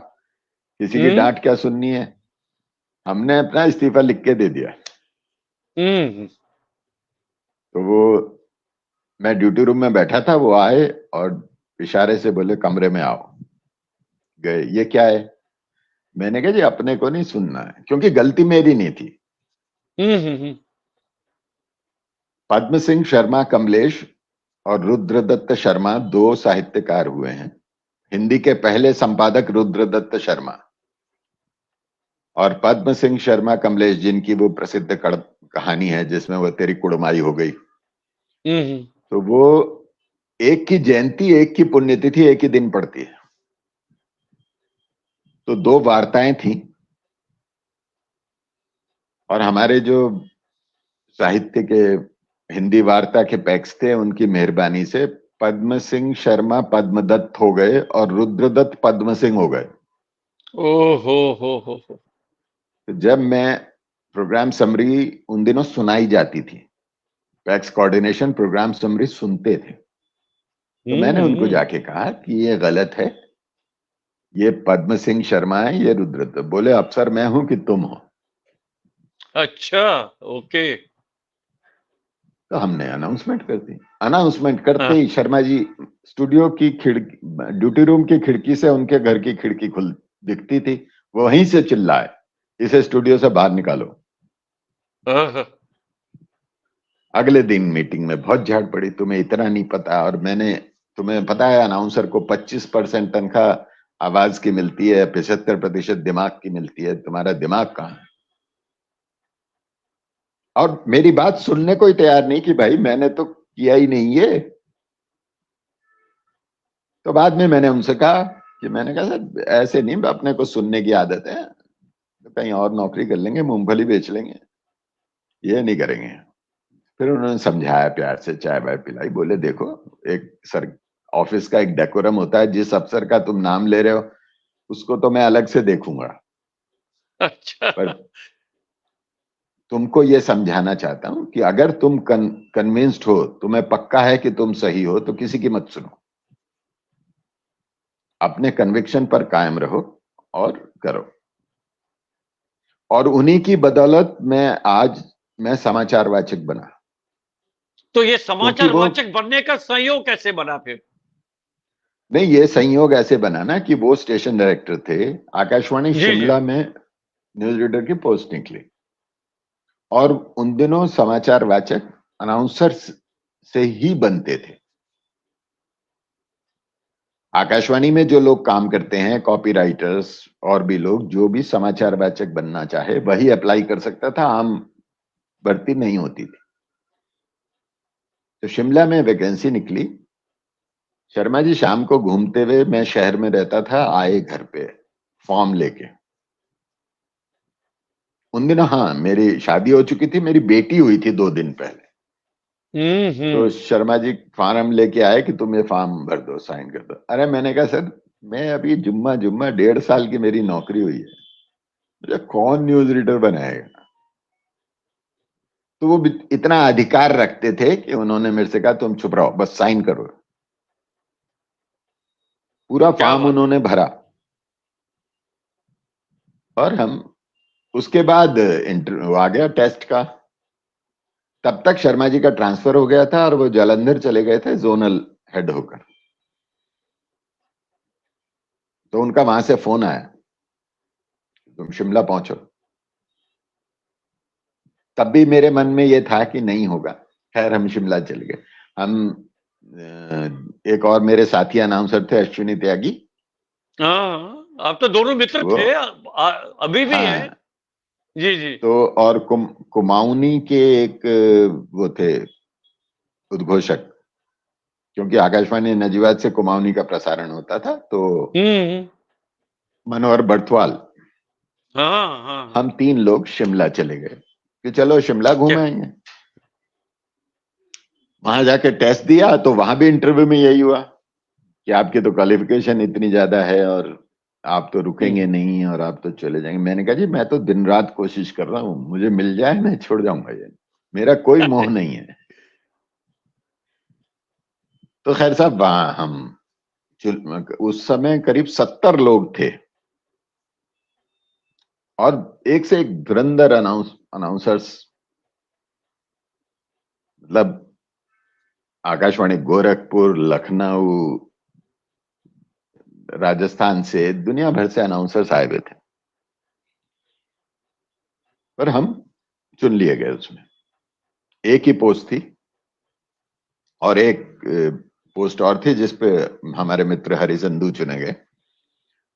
Speaker 2: किसी की
Speaker 1: हम्म
Speaker 2: डांट क्या सुननी है। हमने अपना इस्तीफा लिख के दे दिया।
Speaker 1: हम्म।
Speaker 2: तो वो, मैं ड्यूटी रूम में बैठा था, वो आए और इशारे से बोले कमरे में आओ। गए, ये क्या है। मैंने कहा जी अपने को नहीं सुनना है, क्योंकि गलती मेरी नहीं थी।
Speaker 1: हम्म।
Speaker 2: पद्म सिंह शर्मा कमलेश और रुद्रदत्त शर्मा दो साहित्यकार हुए हैं। हिंदी के पहले संपादक रुद्रदत्त शर्मा, और पद्म सिंह शर्मा कमलेश जिनकी वो प्रसिद्ध कहानी है जिसमें वो तेरी कुड़माई हो गई,
Speaker 1: हम्म।
Speaker 2: तो वो एक की जयंती, एक की पुण्यतिथि एक ही दिन पड़ती है। तो दो वार्ताएं थी, और हमारे जो साहित्य के हिंदी वार्ता के पैक्स थे उनकी मेहरबानी से पद्म सिंह शर्मा पद्मदत्त हो गए और रुद्रदत्त पद्म सिंह हो गए।
Speaker 1: ओ हो।
Speaker 2: तो जब मैं प्रोग्राम समरी उन दिनों सुनाई जाती थी, पैक्स कोऑर्डिनेशन प्रोग्राम समरी सुनते थे, तो मैंने उनको
Speaker 1: हम्म।
Speaker 2: जाके कहा कि ये गलत है, ये पद्म सिंह शर्मा है, ये रुद्रदत्त। बोले अफसर मैं हूं कि तुम हो।
Speaker 1: अच्छा, ओके।
Speaker 2: तो हमने अनाउंसमेंट कर दी। अनाउंसमेंट करते
Speaker 1: हाँ।
Speaker 2: ही शर्मा जी स्टूडियो की खिड़की, ड्यूटी रूम की खिड़की से उनके घर की खिड़की खुल दिखती थी, वो वहीं से चिल्लाए इसे स्टूडियो से बाहर निकालो।
Speaker 1: हाँ।
Speaker 2: अगले दिन मीटिंग में बहुत झाड़ पड़ी, तुम्हें इतना नहीं पता, और मैंने, तुम्हें पता है अनाउंसर को 25% तनख्वाह आवाज की मिलती है, 75% दिमाग की मिलती है, तुम्हारा दिमाग कहाँ है। और मेरी बात सुनने को ही तैयार नहीं कि भाई मैंने तो किया ही नहीं ये। तो बाद में मैंने उनसे कहा कि, मैंने कहा सर ऐसे नहीं, अपने को सुनने की आदत है, तो कहीं और नौकरी कर लेंगे, मूंगफली बेच लेंगे, ये नहीं करेंगे। फिर उन्होंने समझाया प्यार से, चाय वाय पिलाई, बोले देखो एक सर ऑफिस का एक डेकोरम होता है, जिस अफसर का तुम नाम ले रहे हो उसको तो मैं अलग से देखूंगा,
Speaker 1: अच्छा।
Speaker 2: पर तुमको ये समझाना चाहता हूं कि अगर तुम कन्विंस्ड हो, तुम्हें पक्का है कि तुम सही हो, तो किसी की मत सुनो, अपने कन्विक्शन पर कायम रहो और करो। और उन्हीं की बदौलत मैं समाचार वाचक बना।
Speaker 1: तो ये
Speaker 2: क्योंकि
Speaker 1: समाचार
Speaker 2: वो,
Speaker 1: वाचक बनने का संयोग कैसे बना फिर?
Speaker 2: नहीं, ये संयोग ऐसे बना ना कि वो स्टेशन डायरेक्टर थे, आकाशवाणी
Speaker 1: जी जी।
Speaker 2: शिमला में न्यूज रीडर की पोस्ट निकली, और उन दिनों समाचार वाचक अनाउंसर्स से ही बनते थे। आकाशवाणी में जो लोग काम करते हैं, कॉपी राइटर्स और भी लोग, जो भी समाचार वाचक बनना चाहे वही अप्लाई कर सकता था, आम भर्ती नहीं होती थी। तो शिमला में वैकेंसी निकली। शर्मा जी शाम को घूमते हुए, मैं शहर में रहता था, आए घर पे फॉर्म लेके। उन दिनों हाँ मेरी शादी हो चुकी थी, मेरी बेटी हुई थी 2 दिन पहले। तो
Speaker 1: हम्म।
Speaker 2: शर्मा जी फार्म लेके आए कि तुम ये फॉर्म भर दो, साइन कर दो। अरे मैंने कहा सर, मैं अभी जुम्मा जुम्मा 1.5 साल की मेरी नौकरी हुई है, मुझे कौन न्यूज रीडर बनाएगा। तो वो इतना अधिकार रखते थे कि उन्होंने मेरे से कहा तुम चुप रहो, बस साइन करो। पूरा
Speaker 1: क्या
Speaker 2: फॉर्म
Speaker 1: बात।
Speaker 2: उन्होंने भरा, और हम उसके बाद इंटरव्यू आ गया टेस्ट का। तब तक शर्मा जी का ट्रांसफर हो गया था और वो जालंधर चले गए थे जोनल हेड होकर। तो उनका वहां से फोन आया, तुम शिमला पहुंचो। तब भी मेरे मन में ये था कि नहीं होगा। खैर हम शिमला चले गए। हम एक और मेरे साथी अनाउंसर थे, अश्विनी त्यागी।
Speaker 1: हाँ, आप तो दोनों मित्र
Speaker 2: वो,
Speaker 1: थे, अभी भी हैं।
Speaker 2: हाँ,
Speaker 1: जी जी।
Speaker 2: तो और कुमाऊनी के एक वो थे उद्घोषक, क्योंकि आकाशवाणी नजीवाद से कुमाऊनी का प्रसारण होता था, तो
Speaker 1: हम्म।
Speaker 2: मनोहर बर्थवाल,
Speaker 1: हाँ हाँ हाँ।
Speaker 2: हम 3 लोग शिमला चले गए कि चलो शिमला घूम
Speaker 1: क्या?
Speaker 2: आएंगे। वहां जाके टेस्ट दिया, तो वहां भी इंटरव्यू में यही हुआ कि आपकी तो क्वालिफिकेशन इतनी ज्यादा है और आप तो रुकेंगे
Speaker 1: हम्म।
Speaker 2: नहीं और आप तो चले जाएंगे। मैंने कहा जी मैं तो दिन रात कोशिश कर रहा हूं, मुझे मिल जाए मैं छोड़ जाऊंगा, ये मेरा कोई मोह नहीं है। तो खैर साहब, वहां हम उस समय करीब 70 लोग थे, और एक से एक धुरंधर अनाउंसर्स। मतलब आकाशवाणी गोरखपुर, लखनऊ, राजस्थान से, दुनिया भर से अनाउंसर्स आए हुए थे, पर हम चुन लिए गए। उसमें एक ही पोस्ट थी, और एक पोस्ट और थी जिसपे हमारे मित्र हरिचंदू चुने गए।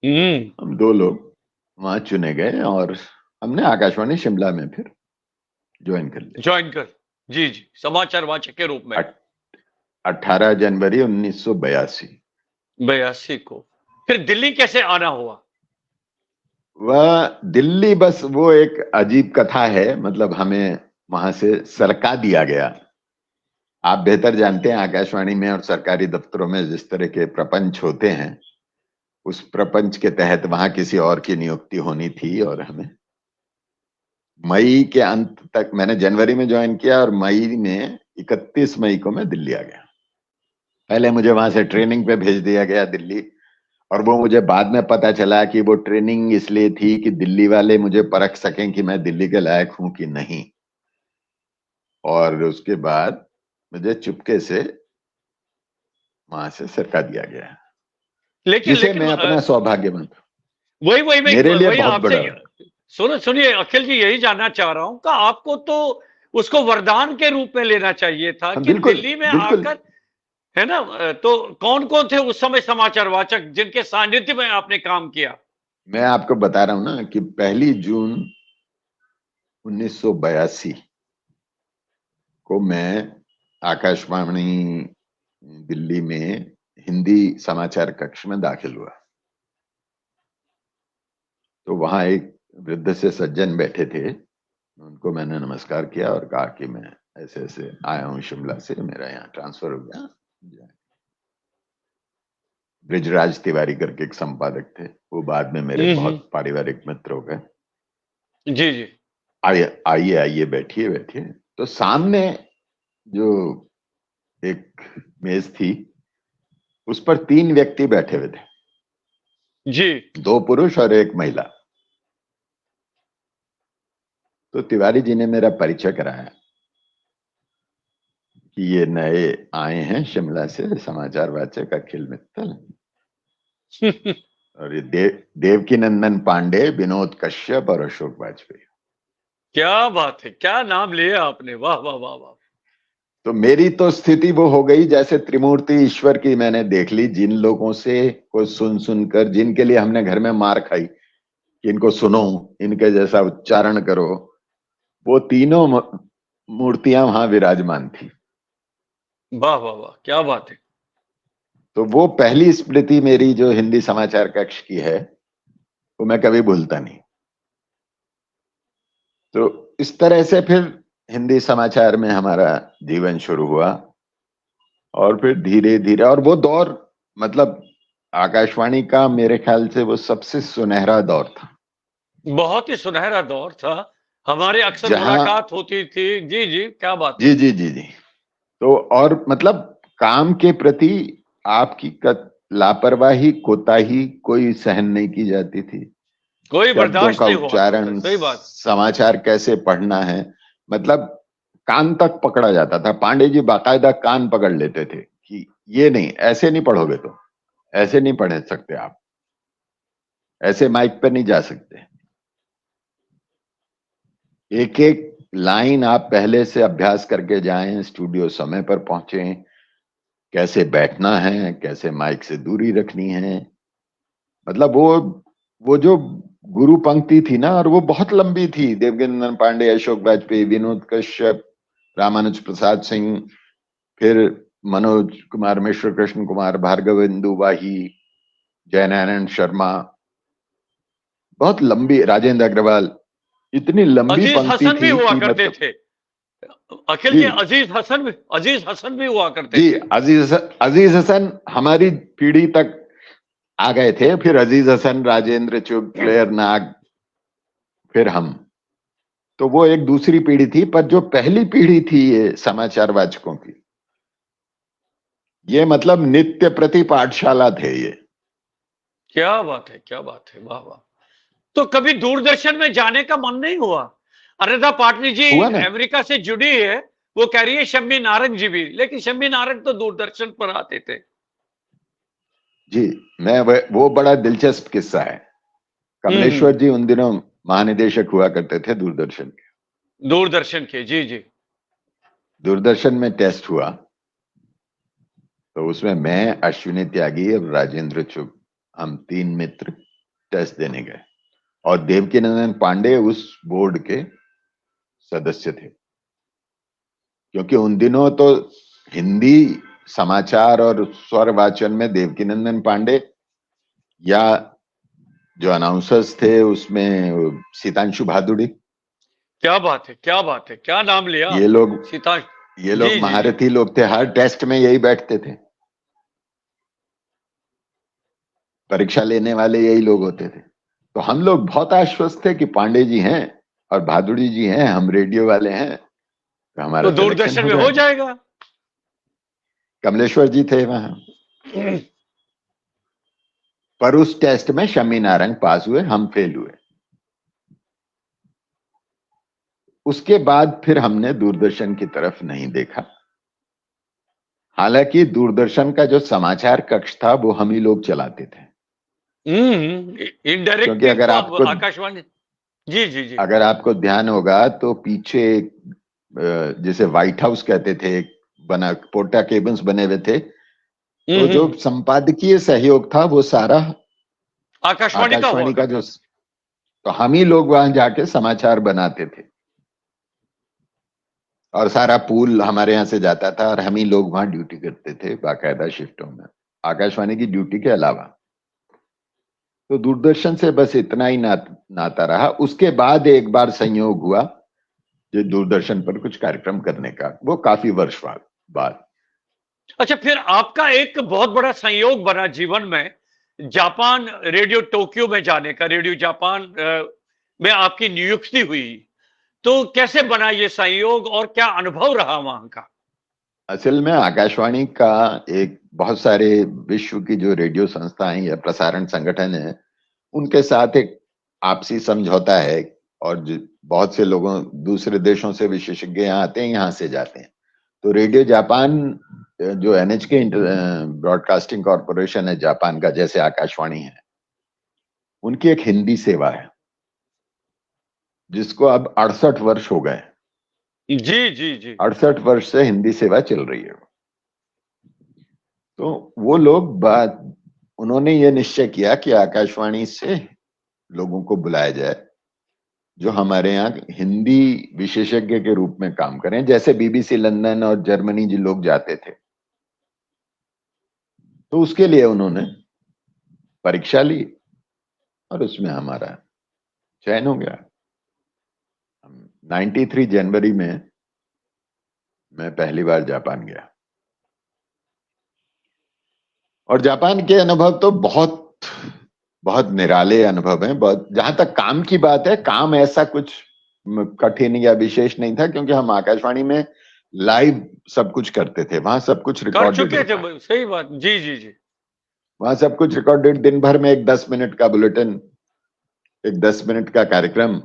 Speaker 1: हम्म।
Speaker 2: हम 2 लोग वहां चुने गए, और हमने आकाशवाणी शिमला में फिर ज्वाइन कर लिया।
Speaker 1: ज्वाइन कर। जी जी, समाचार वाचक के रूप में।
Speaker 2: 18 जनवरी 1982।
Speaker 1: 82 को फिर दिल्ली कैसे आना हुआ?
Speaker 2: वह दिल्ली, बस वो एक अजीब कथा है। मतलब हमें वहां से सरका दिया गया। आप बेहतर जानते हैं आकाशवाणी में और सरकारी दफ्तरों में जिस तरह के प्रपंच होते हैं, उस प्रपंच के तहत वहां किसी और की नियुक्ति होनी थी, और हमें मई के अंत तक, मैंने जनवरी में ज्वाइन किया और मई में 31 मई को मैं दिल्ली आ गया। पहले मुझे वहां से ट्रेनिंग पे भेज दिया गया दिल्ली, और वो मुझे बाद में पता चला कि वो ट्रेनिंग इसलिए थी कि दिल्ली वाले मुझे परख सकें कि मैं दिल्ली के लायक हूं कि नहीं। और उसके बाद मुझे चुपके से वहां से सरका दिया गया,
Speaker 1: लेकिन
Speaker 2: जिसे
Speaker 1: लेकिन
Speaker 2: मैं अपना सौभाग्य मानता
Speaker 1: वही वही
Speaker 2: हूं।
Speaker 1: मैं
Speaker 2: मेरे लिए
Speaker 1: वही
Speaker 2: बहुत
Speaker 1: आपसे
Speaker 2: बड़ा।
Speaker 1: सुनो सुनिए अखिल जी, यही जानना चाह रहा हूं कि आपको तो उसको वरदान के रूप में लेना चाहिए था
Speaker 2: हाँ,
Speaker 1: कि
Speaker 2: बिल्कुल
Speaker 1: दिल्ली में
Speaker 2: बिल्कुल।
Speaker 1: आकर, है ना? तो कौन कौन थे उस समय समाचार वाचक जिनके सानिध्य में आपने काम किया?
Speaker 2: मैं आपको बता रहा हूं ना कि 1 जून 1982 को मैं आकाशवाणी दिल्ली में हिंदी समाचार कक्ष में दाखिल हुआ। तो वहां एक वृद्ध से सज्जन बैठे थे, उनको मैंने नमस्कार किया और कहा कि मैं ऐसे ऐसे आया हूं शिमला से, मेरा यहाँ ट्रांसफर हो गया। ब्रिजराज तिवारी करके एक संपादक थे, वो बाद में मेरे
Speaker 1: हम्म।
Speaker 2: बहुत पारिवारिक मित्र हो गए।
Speaker 1: जी जी।
Speaker 2: आइए आइए आइए, बैठिए बैठिए। तो सामने जो एक मेज थी, उस पर 3 व्यक्ति बैठे हुए थे,
Speaker 1: जी
Speaker 2: 2 पुरुष और 1 महिला। तो तिवारी जी ने मेरा परिचय कराया कि ये नए आए हैं शिमला से, समाचार वाचक अखिल मित्तल, और ये देवकी नंदन पांडे, विनोद कश्यप और अशोक वाजपेयी।
Speaker 1: क्या बात है, क्या नाम लिया आपने, वाह वाह वाह वाह।
Speaker 2: तो मेरी तो स्थिति वो हो गई जैसे त्रिमूर्ति ईश्वर की मैंने देख ली। जिन लोगों से को सुन सुनकर, जिनके लिए हमने घर में मार खाई कि इनको सुनो, इनके जैसा उच्चारण करो, वो तीनों मूर्तियां वहां विराजमान थी।
Speaker 1: वाह वाह वाह, क्या बात है।
Speaker 2: तो वो पहली स्मृति मेरी जो हिंदी समाचार कक्ष की है, वो मैं कभी भूलता नहीं। तो इस तरह से फिर हिंदी समाचार में हमारा जीवन शुरू हुआ, और फिर धीरे धीरे, और वो दौर मतलब आकाशवाणी का मेरे ख्याल से वो सबसे सुनहरा दौर था।
Speaker 1: बहुत ही सुनहरा दौर था, हमारे अक्सर
Speaker 2: जहां
Speaker 1: मुलाकात होती थी। जी जी, क्या बात है।
Speaker 2: जी जी जी जी। तो और मतलब काम के प्रति आपकी लापरवाही, कोताही कोई सहन नहीं की जाती थी।
Speaker 1: कोई
Speaker 2: शब्दों
Speaker 1: बर्दाश्त
Speaker 2: का
Speaker 1: नहीं हुआ करता,
Speaker 2: उच्चारण,
Speaker 1: सही बात।
Speaker 2: समाचार कैसे पढ़ना है, मतलब कान तक पकड़ा जाता था। पांडे जी बाकायदा कान पकड़ लेते थे कि ये नहीं, ऐसे नहीं पढ़ोगे, तो ऐसे नहीं पढ़ सकते आप, ऐसे माइक पे नहीं जा सकते। एक एक लाइन आप पहले से अभ्यास करके जाएं, स्टूडियो समय पर पहुंचे, कैसे बैठना है, कैसे माइक से दूरी रखनी है। मतलब वो जो गुरु पंक्ति थी ना, और वो बहुत लंबी थी। देवकीनंदन पांडे, अशोक वाजपेयी, विनोद कश्यप, रामानुज प्रसाद सिंह, फिर मनोज कुमार मिश्र, कृष्ण कुमार भार्गव, इंदु वाही, जयनारायण शर्मा, बहुत लंबी, राजेंद्र अग्रवाल, इतनी लंबी
Speaker 1: अजीज
Speaker 2: पंक्ति
Speaker 1: हसन भी
Speaker 2: थी
Speaker 1: हुआ
Speaker 2: कि
Speaker 1: करते
Speaker 2: मतलब।
Speaker 1: थे, अखिल
Speaker 2: जी
Speaker 1: जी, अजीज हसन भी हुआ करते
Speaker 2: जी,
Speaker 1: थे।
Speaker 2: अजीज हसन हमारी पीढ़ी तक आ गए थे, फिर अजीज हसन, राजेंद्र चुग, प्लेयर नाग, फिर हम। तो वो एक दूसरी पीढ़ी थी, पर जो पहली पीढ़ी थी ये समाचार वाचकों की, ये मतलब नित्य प्रति पाठशाला थे ये।
Speaker 1: क्या बात है, क्या बात है, वाह वाह। तो कभी दूरदर्शन में जाने का मन नहीं हुआ? अनिता पाटनी जी
Speaker 2: हुआ ना।
Speaker 1: अमेरिका से जुड़ी है, वो कह रही है शम्मी नारंग जी भी, लेकिन शम्मी नारंग तो दूरदर्शन पर आते थे।
Speaker 2: जी, मैं वो बड़ा दिलचस्प किस्सा है।
Speaker 1: हम्म।
Speaker 2: कमलेश्वर जी उन दिनों महानिदेशक हुआ करते थे दूरदर्शन के।
Speaker 1: दूरदर्शन के, जी जी।
Speaker 2: दूरदर्शन में टेस्ट हुआ, तो उसमें मैं, अश्विनी त्यागी और राजेंद्र चुग, हम 3 मित्र टेस्ट देने गए, और देवकीनंदन पांडे उस बोर्ड के सदस्य थे। क्योंकि उन दिनों तो हिंदी समाचार और स्वर वाचन में देवकीनंदन पांडे, या जो अनाउंसर्स थे उसमें सीतांशु भादुड़ी,
Speaker 1: क्या बात है, क्या बात है, क्या नाम लिया
Speaker 2: ये
Speaker 1: आपने,
Speaker 2: लोग
Speaker 1: सीता।
Speaker 2: ये लोग
Speaker 1: जी जी जी।
Speaker 2: महारथी लोग थे। हर टेस्ट में यही बैठते थे, परीक्षा लेने वाले यही लोग होते थे। तो हम लोग बहुत आश्वस्त थे कि पांडे जी हैं और भादुड़ी जी हैं, हम रेडियो वाले हैं, तो हमारा
Speaker 1: तो
Speaker 2: सिलेक्शन
Speaker 1: दूरदर्शन
Speaker 2: हो
Speaker 1: में हो
Speaker 2: जाएगा।
Speaker 1: जाएगा।
Speaker 2: कमलेश्वर जी थे वहां, पर उस टेस्ट में शम्मी नारंग पास हुए, हम फेल हुए। उसके बाद फिर हमने दूरदर्शन की तरफ नहीं देखा। हालांकि दूरदर्शन का जो समाचार कक्ष था वो हम ही लोग चलाते थे। क्योंकि
Speaker 1: इनडायरेक्टली तो आप आकाशवाणी। जी जी जी।
Speaker 2: अगर आपको ध्यान होगा तो पीछे जिसे व्हाइट हाउस कहते थे, बना पोर्टा केबिन्स बने हुए थे, तो जो
Speaker 1: हम्म।
Speaker 2: संपादकीय सहयोग था वो सारा
Speaker 1: आकाशवाणी का हुआ
Speaker 2: आकाशवाणी का,
Speaker 1: करता
Speaker 2: जो
Speaker 1: था।
Speaker 2: तो हम ही लोग वहां जाके समाचार बनाते थे, और सारा पूल हमारे यहाँ से जाता था, और हम ही लोग वहां ड्यूटी करते थे बाकायदा शिफ्टों में, आकाशवाणी की ड्यूटी के अलावा। तो दूरदर्शन से बस इतना ही नाता रहा। उसके बाद एक बार संयोग हुआ जो दूरदर्शन पर कुछ कार्यक्रम करने का, वो काफी वर्ष बाद।
Speaker 1: अच्छा, फिर आपका एक बहुत बड़ा संयोग बना जीवन में, जापान रेडियो टोक्यो में जाने का, रेडियो जापान में आपकी नियुक्ति हुई। तो कैसे बना ये संयोग और क्या अनुभव रहा वहां का?
Speaker 2: असल में आकाशवाणी का एक बहुत सारे विश्व की जो रेडियो संस्थाएं या प्रसारण संगठन है, उनके साथ एक आपसी समझौता है। और बहुत से लोगों, दूसरे देशों से विशेषज्ञ यहाँ आते हैं, यहाँ से जाते हैं। तो रेडियो जापान, जो एनएचके ब्रॉडकास्टिंग कॉरपोरेशन है जापान का, जैसे आकाशवाणी है, उनकी एक हिंदी सेवा है जिसको अब 68 वर्ष हो गए।
Speaker 1: जी जी जी।
Speaker 2: 68 वर्ष से हिंदी सेवा चल रही है। तो वो लोग बात, उन्होंने ये निश्चय किया कि आकाशवाणी से लोगों को बुलाया जाए जो हमारे यहाँ हिंदी विशेषज्ञ के रूप में काम करें, जैसे बीबीसी लंदन और जर्मनी जो लोग जाते थे। तो उसके लिए उन्होंने परीक्षा ली और उसमें हमारा चयन हो गया। 93 जनवरी में मैं पहली बार जापान गया। और जापान के अनुभव तो बहुत बहुत निराले अनुभव हैं। बहुत, जहां तक काम की बात है, काम ऐसा कुछ कठिन या विशेष नहीं था, क्योंकि हम आकाशवाणी में लाइव सब कुछ करते थे। वहां सब कुछ
Speaker 1: कर
Speaker 2: रिकॉर्डेड
Speaker 1: चुके थे,
Speaker 2: होता है।
Speaker 1: सही बात। जी जी जी।
Speaker 2: वहां सब कुछ रिकॉर्डेड, दिन भर में एक 10 मिनट का बुलेटिन, एक 10 मिनट का कार्यक्रम।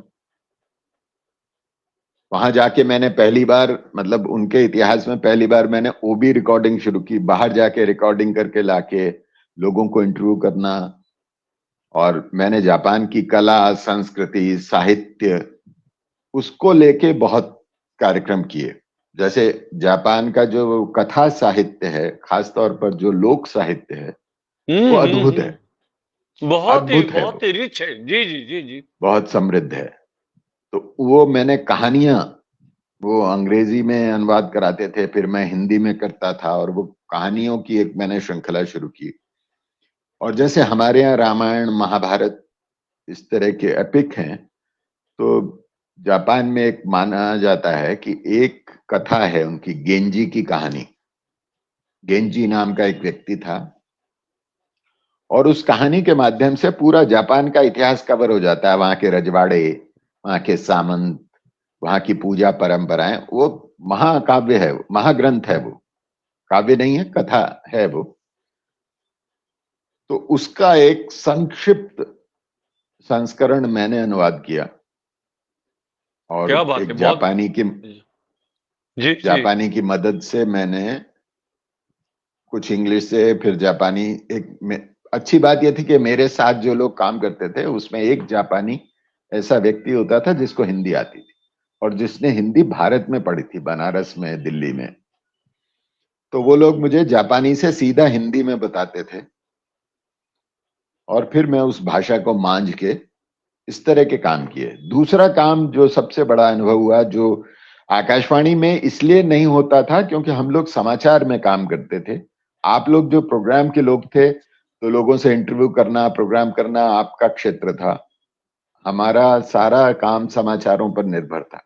Speaker 2: वहां जाके मैंने पहली बार, मतलब उनके इतिहास में पहली बार मैंने ओबी रिकॉर्डिंग शुरू की, बाहर जाके रिकॉर्डिंग करके लाके लोगों को इंटरव्यू करना। और मैंने जापान की कला, संस्कृति, साहित्य, उसको लेके बहुत कार्यक्रम किए। जैसे जापान का जो कथा साहित्य है, खासतौर पर जो लोक साहित्य है, वो अद्भुत है। अद्भुत है,
Speaker 1: बहुत
Speaker 2: वो
Speaker 1: ही रिच है। जी जी जी जी।
Speaker 2: बहुत समृद्ध है। तो वो मैंने कहानियां, वो अंग्रेजी में अनुवाद कराते थे, फिर मैं हिंदी में करता था, और वो कहानियों की एक मैंने श्रृंखला शुरू की। और जैसे हमारे यहाँ रामायण, महाभारत, इस तरह के एपिक हैं, तो जापान में एक माना जाता है कि एक कथा है उनकी, गेंजी की कहानी। गेंजी नाम का एक व्यक्ति था, और उस कहानी के माध्यम से पूरा जापान का इतिहास कवर हो जाता है। वहां के रजवाड़े, वहां के सामंत, वहां की पूजा परंपराएं। वो महाकाव्य है, महाग्रंथ है। वो काव्य नहीं है, कथा है वो। तो उसका एक संक्षिप्त संस्करण मैंने अनुवाद किया। और
Speaker 1: क्या बात
Speaker 2: एक
Speaker 1: है, बहुत। जी जी।
Speaker 2: जापानी की मदद से मैंने कुछ इंग्लिश से, फिर जापानी। अच्छी बात यह थी कि मेरे साथ जो लोग काम करते थे उसमें एक जापानी ऐसा व्यक्ति होता था जिसको हिंदी आती थी, और जिसने हिंदी भारत में पढ़ी थी, बनारस में, दिल्ली में। तो वो लोग मुझे जापानी से सीधा हिंदी में बताते थे, और फिर मैं उस भाषा को मांझ के इस तरह के काम किए। दूसरा काम जो सबसे बड़ा अनुभव हुआ, जो आकाशवाणी में इसलिए नहीं होता था क्योंकि हम लोग समाचार में काम करते थे। आप लोग जो प्रोग्राम के लोग थे, तो लोगों से इंटरव्यू करना, प्रोग्राम करना आपका क्षेत्र था। हमारा सारा काम समाचारों पर निर्भर था।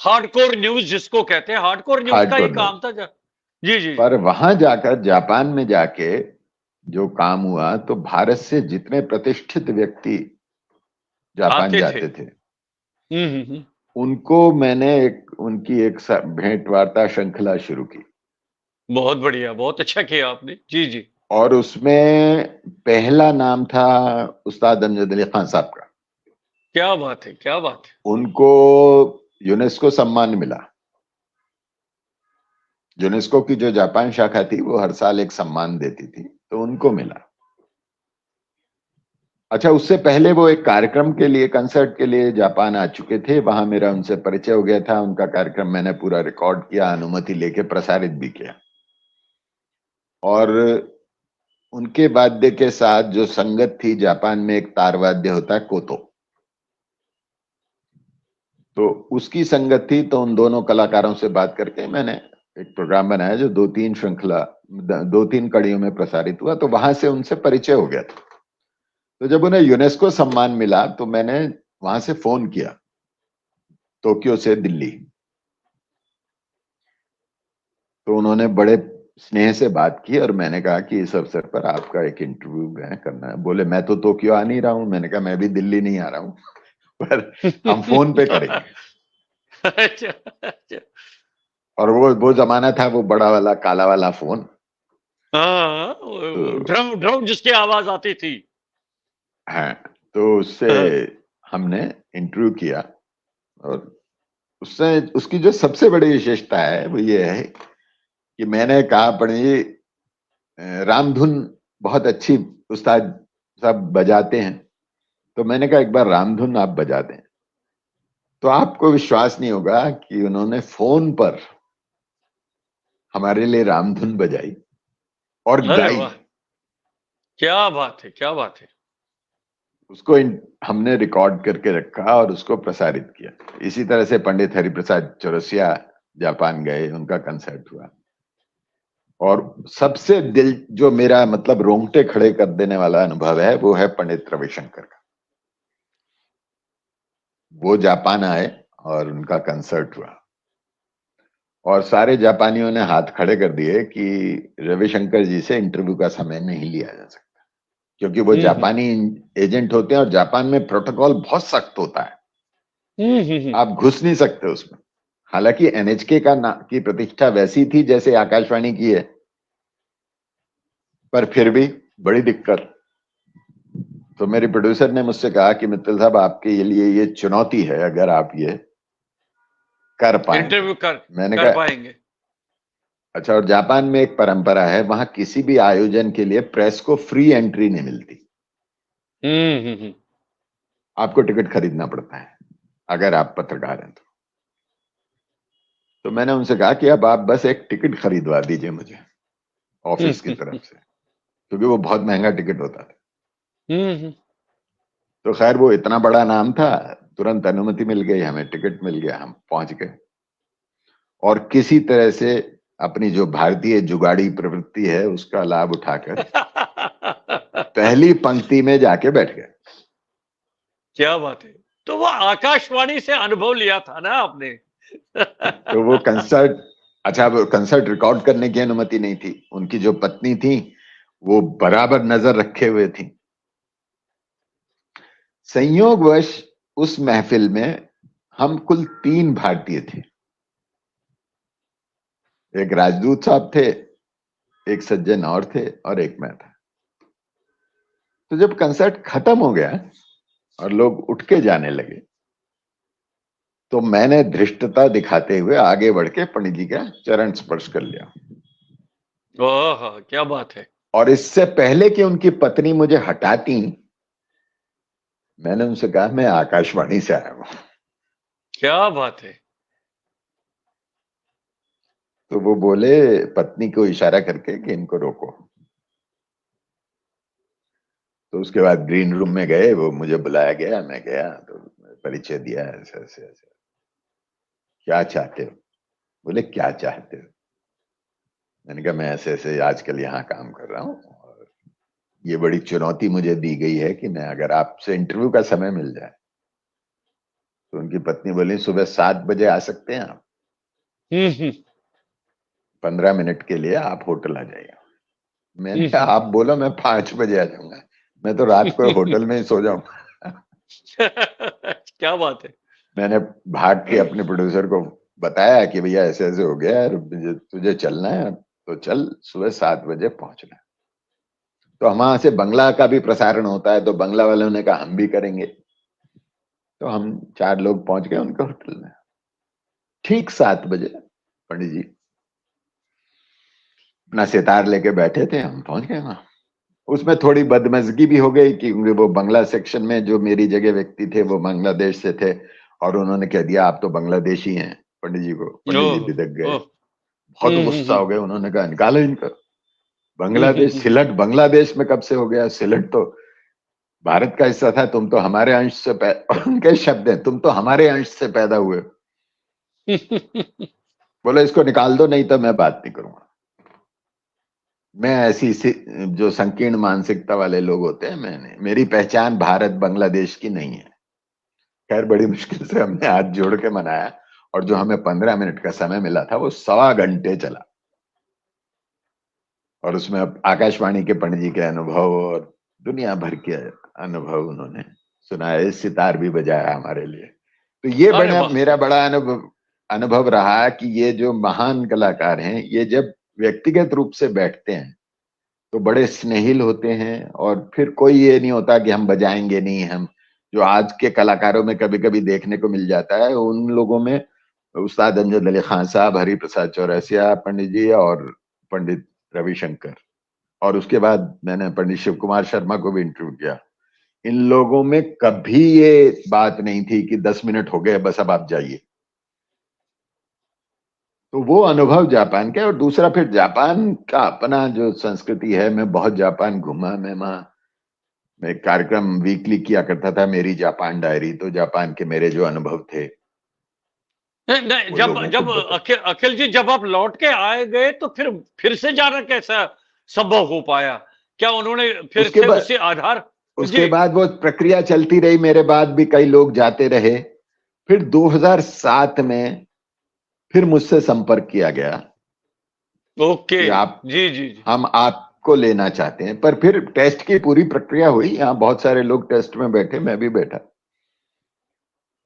Speaker 1: हार्डकोर न्यूज जिसको कहते हैं, हार्डकोर न्यूज का ही
Speaker 2: हार्डकोर न्यूज।
Speaker 1: काम था। जी जी जी।
Speaker 2: पर वहां जाकर, जापान में जाके जो काम हुआ, तो भारत से जितने प्रतिष्ठित व्यक्ति जापान
Speaker 1: आते थे।
Speaker 2: जाते थे,
Speaker 1: हम्म।
Speaker 2: उनको मैंने उनकी एक भेंट वार्ता श्रृंखला शुरू की।
Speaker 1: बहुत बढ़िया, बहुत अच्छा किया आपने। जी जी।
Speaker 2: और उसमें पहला नाम था उस्ताद अमजद अली खान साहब का।
Speaker 1: क्या बात है, क्या बात है।
Speaker 2: उनको यूनेस्को सम्मान मिला। यूनेस्को की जो जापान शाखा थी, वो हर साल एक सम्मान देती थी, तो उनको मिला। अच्छा, उससे पहले वो एक कार्यक्रम के लिए, कंसर्ट के लिए जापान आ चुके थे। वहां मेरा उनसे परिचय हो गया था। उनका कार्यक्रम मैंने पूरा रिकॉर्ड किया, अनुमति लेके प्रसारित भी किया। और उनके वाद्य के साथ जो संगत थी, जापान में एक तार वाद्य होता है, कोतो, तो उसकी संगत थी। तो उन दोनों कलाकारों से बात करके मैंने एक प्रोग्राम बनाया जो 2-3 श्रृंखला, 2-3 कड़ियों में प्रसारित हुआ। तो वहां से उनसे परिचय हो गया था। तो जब उन्हें यूनेस्को सम्मान मिला, तो मैंने वहां से फोन किया, टोक्यो से दिल्ली। तो उन्होंने बड़े स्नेह से बात की, और मैंने कहा कि इस अवसर पर आपका एक इंटरव्यू करना है। बोले, मैं तो टोक्यो आ नहीं रहा हूं। मैंने कहा, मैं भी दिल्ली नहीं आ रहा हूं, पर हम फोन पे करेंगे।
Speaker 1: अच्छा, अच्छा।
Speaker 2: और वो जमाना था, वो बड़ा वाला काला वाला फोन।
Speaker 1: हाँ,
Speaker 2: तो
Speaker 1: ड्रम ड्रम जिसकी आवाज आती थी।
Speaker 2: हाँ, तो उससे
Speaker 1: हाँ,
Speaker 2: हमने इंटरव्यू किया। और उससे उसकी जो सबसे बड़ी विशेषता है वो ये है कि मैंने कहा, पंडित जी रामधुन बहुत अच्छी उस्ताद साहब बजाते हैं, तो मैंने कहा एक बार रामधुन आप बजा दें। तो आपको विश्वास नहीं होगा कि उन्होंने फोन पर हमारे लिए रामधुन बजाई और
Speaker 1: अरे
Speaker 2: गाई।
Speaker 1: वाह, क्या बात है, क्या बात है।
Speaker 2: उसको हमने रिकॉर्ड करके रखा और उसको प्रसारित किया। इसी तरह से पंडित हरिप्रसाद चौरसिया जापान गए, उनका कंसर्ट हुआ। और सबसे दिल जो मेरा मतलब रोंगटे खड़े कर देने वाला अनुभव है वो है पंडित रविशंकर का। वो जापान आए और उनका कंसर्ट हुआ, और सारे जापानियों ने हाथ खड़े कर दिए कि रविशंकर जी से इंटरव्यू का समय नहीं लिया जा सकता, क्योंकि वो
Speaker 1: हम्म,
Speaker 2: जापानी एजेंट होते हैं और जापान में प्रोटोकॉल बहुत सख्त होता है।
Speaker 1: हम्म, हम्म।
Speaker 2: आप घुस नहीं सकते उसमें। हालांकि एनएचके की प्रतिष्ठा वैसी थी जैसे आकाशवाणी की है, पर फिर भी बड़ी दिक्कत। तो मेरे प्रोड्यूसर ने मुझसे कहा कि मित्तल साहब आपके लिए ये चुनौती है, अगर आप ये कर पाए तो।
Speaker 1: इंटरव्यू कर
Speaker 2: मैंने
Speaker 1: कर
Speaker 2: कहा
Speaker 1: पाएंगे।
Speaker 2: अच्छा। और जापान में एक परंपरा है, वहां किसी भी आयोजन के लिए प्रेस को फ्री एंट्री नहीं मिलती,
Speaker 1: हम्म,
Speaker 2: आपको टिकट खरीदना पड़ता है अगर आप पत्रकार हैं तो मैंने उनसे कहा कि अब आप बस एक टिकट खरीदवा दीजिए मुझे ऑफिस की
Speaker 1: हम्म,
Speaker 2: तरफ से, क्योंकि वो बहुत महंगा टिकट होता था।
Speaker 1: हम्म।
Speaker 2: तो खैर वो इतना बड़ा नाम था, तुरंत अनुमति मिल गई, हमें टिकट मिल गया, हम पहुंच गए। और किसी तरह से अपनी जो भारतीय जुगाड़ी प्रवृत्ति है उसका लाभ उठाकर पहली पंक्ति में जाके बैठ गए।
Speaker 1: क्या बात है। तो वो आकाशवाणी से अनुभव लिया था ना आपने।
Speaker 2: तो वो कंसर्ट, अच्छा वो कंसर्ट रिकॉर्ड करने की अनुमति नहीं थी। उनकी जो पत्नी थी वो बराबर नजर रखे हुए थी। संयोगवश उस महफिल में हम कुल 3 भारतीय थे। एक राजदूत साहब थे, एक सज्जन और थे, और एक मैं था। तो जब कंसर्ट खत्म हो गया और लोग उठ के जाने लगे, तो मैंने धृष्टता दिखाते हुए आगे बढ़ के पंडित जी का चरण स्पर्श कर लिया।
Speaker 1: ओह, क्या बात है।
Speaker 2: और इससे पहले कि उनकी पत्नी मुझे हटाती, मैंने उनसे कहा मैं आकाशवाणी से आया हूं।
Speaker 1: क्या बात है।
Speaker 2: तो वो बोले, पत्नी को इशारा करके, कि इनको रोको। तो उसके बाद ग्रीन रूम में गए, वो मुझे बुलाया गया, मैं गया तो परिचय दिया, ऐसे ऐसे ऐसे। क्या चाहते हो? बोले क्या चाहते हो? मैंने कहा मैं ऐसे ऐसे आजकल यहाँ काम कर रहा हूँ, और ये बड़ी चुनौती मुझे दी गई है कि मैं अगर आपसे इंटरव्यू का समय मिल जाए। तो उनकी पत्नी बोली सुबह 7 बजे आ सकते हैं आप?
Speaker 1: हम्म,
Speaker 2: 15 मिनट के लिए आप होटल आ जाइए। मैंने कहा
Speaker 1: हम्म।
Speaker 2: आप बोलो, मैं 5 बजे आ जाऊंगा, मैं तो रात को होटल में ही सो जाऊंगा।
Speaker 1: क्या बात है।
Speaker 2: मैंने भाग के अपने प्रोड्यूसर को बताया कि भैया ऐसे ऐसे हो गया है, तुझे चलना है तो चल, सुबह 7 बजे पहुंचना है। तो हम वहां से बंगला का भी प्रसारण होता है, तो बंगला वालों ने कहा हम भी करेंगे। तो हम 4 लोग पहुंच गए उनके होटल में। ठीक 7 बजे पंडित जी अपना सितार लेके बैठे थे, हम पहुंच गए वहां। उसमें थोड़ी बदमजगी भी हो गई कि वो बंगला सेक्शन में जो मेरी जगह व्यक्ति थे वो बांग्लादेश से थे, और उन्होंने कह दिया आप तो बांग्लादेशी हैं पंडित जी को। पंडित जी
Speaker 1: ओह,
Speaker 2: बिदक गए,
Speaker 1: ओह।
Speaker 2: बहुत गुस्सा हो गए। उन्होंने कहा निकालो इनको। बांग्लादेश
Speaker 1: हम्म।
Speaker 2: सिलट बांग्लादेश में कब से हो गया? सिलट तो भारत का हिस्सा था। तुम तो हमारे अंश से उनके शब्द है, तुम तो हमारे अंश से पैदा हुए। बोले इसको निकाल दो, नहीं तो मैं बात नहीं करूंगा। मैं ऐसी जो संकीर्ण मानसिकता वाले लोग होते हैं, मेरी पहचान भारत बांग्लादेश की नहीं है। खैर बड़ी मुश्किल से हमने हाथ जोड़ के मनाया, और जो हमें 15 मिनट का समय मिला था वो 1.25 घंटे चला। और उसमें अब आकाशवाणी के पंडित जी के अनुभव और दुनिया भर के अनुभव उन्होंने सुनाए, सितार भी बजाया हमारे लिए। तो ये
Speaker 1: अरे
Speaker 2: बड़ा
Speaker 1: वाह।
Speaker 2: मेरा बड़ा अनुभव अनुभव रहा कि ये जो महान कलाकार हैं, ये जब व्यक्तिगत रूप से बैठते हैं तो बड़े स्नेहिल होते हैं, और फिर कोई ये नहीं होता कि हम बजाएंगे नहीं। हम जो आज के कलाकारों में कभी कभी देखने को मिल जाता है, उन लोगों में उस्ताद अमजद अली खान साहब, हरि प्रसाद चौरसिया पंडित जी, और पंडित रविशंकर, और उसके बाद मैंने पंडित शिव कुमार शर्मा को भी इंटरव्यू किया। इन लोगों में कभी ये बात नहीं थी कि 10 मिनट हो गए बस अब आप जाइए। तो वो अनुभव जापान का। और दूसरा फिर जापान का अपना जो संस्कृति है, मैं बहुत जापान घूमा। मैं कार्यक्रम वीकली किया करता था, मेरी जापान डायरी। तो जापान के मेरे जो अनुभव थे
Speaker 1: नहीं, जब अखिल जी, जब आप लौट के आए गए तो फिर से जाना कैसा संभव हो पाया? क्या उन्होंने फिर से उसी आधार?
Speaker 2: उसके बाद वो प्रक्रिया चलती रही, मेरे बाद भी कई लोग जाते रहे। फिर 2007 में फिर मुझसे संपर्क किया गया।
Speaker 1: ओके,
Speaker 2: आप
Speaker 1: जी,
Speaker 2: हम आपको लेना चाहते हैं। पर फिर टेस्ट की पूरी प्रक्रिया हुई, यहाँ बहुत सारे लोग टेस्ट में बैठे, मैं भी बैठा,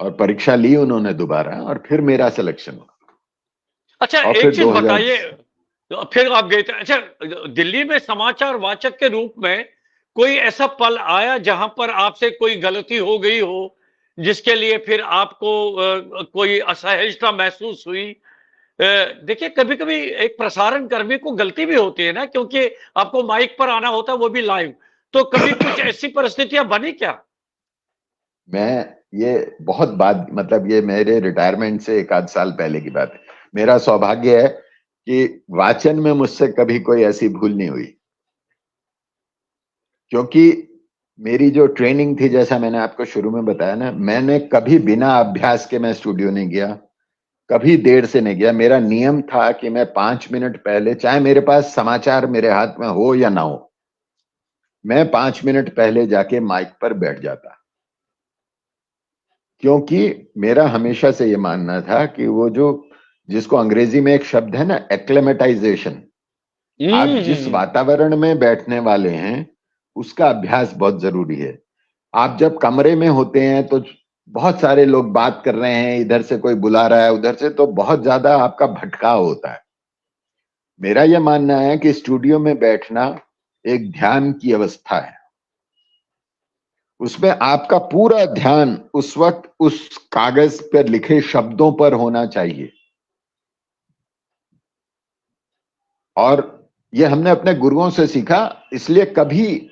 Speaker 2: और परीक्षा ली उन्होंने दोबारा, और फिर मेरा सिलेक्शन हुआ।
Speaker 1: अच्छा, एक चीज बताइए, फिर आप गए थे। अच्छा, दिल्ली में समाचार वाचक के रूप में कोई ऐसा पल आया जहां पर आपसे कोई गलती हो गई हो, जिसके लिए फिर आपको कोई असहजता महसूस हुई? देखिए, कभी कभी एक प्रसारण कर्मी को गलती भी होती है ना, क्योंकि आपको माइक पर आना होता है, वो भी लाइव। तो कभी कुछ ऐसी परिस्थितियां बनी क्या?
Speaker 2: ये बहुत बात, मतलब ये मेरे रिटायरमेंट से 1 आध साल पहले की बात है। मेरा सौभाग्य है कि वाचन में मुझसे कभी कोई ऐसी भूल नहीं हुई, क्योंकि मेरी जो ट्रेनिंग थी, जैसा मैंने आपको शुरू में बताया ना, मैंने कभी बिना अभ्यास के मैं स्टूडियो नहीं गया, कभी देर से नहीं गया। मेरा नियम था कि मैं 5 मिनट पहले, चाहे मेरे पास समाचार मेरे हाथ में हो या ना हो, मैं 5 मिनट पहले जाके माइक पर बैठ जाता। क्योंकि मेरा हमेशा से ये मानना था कि वो जो, जिसको अंग्रेजी में एक शब्द है ना, एक्लेमेटाइजेशन, आप जिस वातावरण में बैठने वाले हैं उसका अभ्यास बहुत जरूरी है। आप जब कमरे में होते हैं तो बहुत सारे लोग बात कर रहे हैं, इधर से कोई बुला रहा है, उधर से, तो बहुत ज्यादा आपका भटकाव होता है। मेरा यह मानना है कि स्टूडियो में बैठना एक ध्यान की अवस्था है। उसमें आपका पूरा ध्यान उस वक्त उस कागज पर लिखे शब्दों पर होना चाहिए। और ये हमने अपने गुरुओं से सीखा। इसलिए कभी,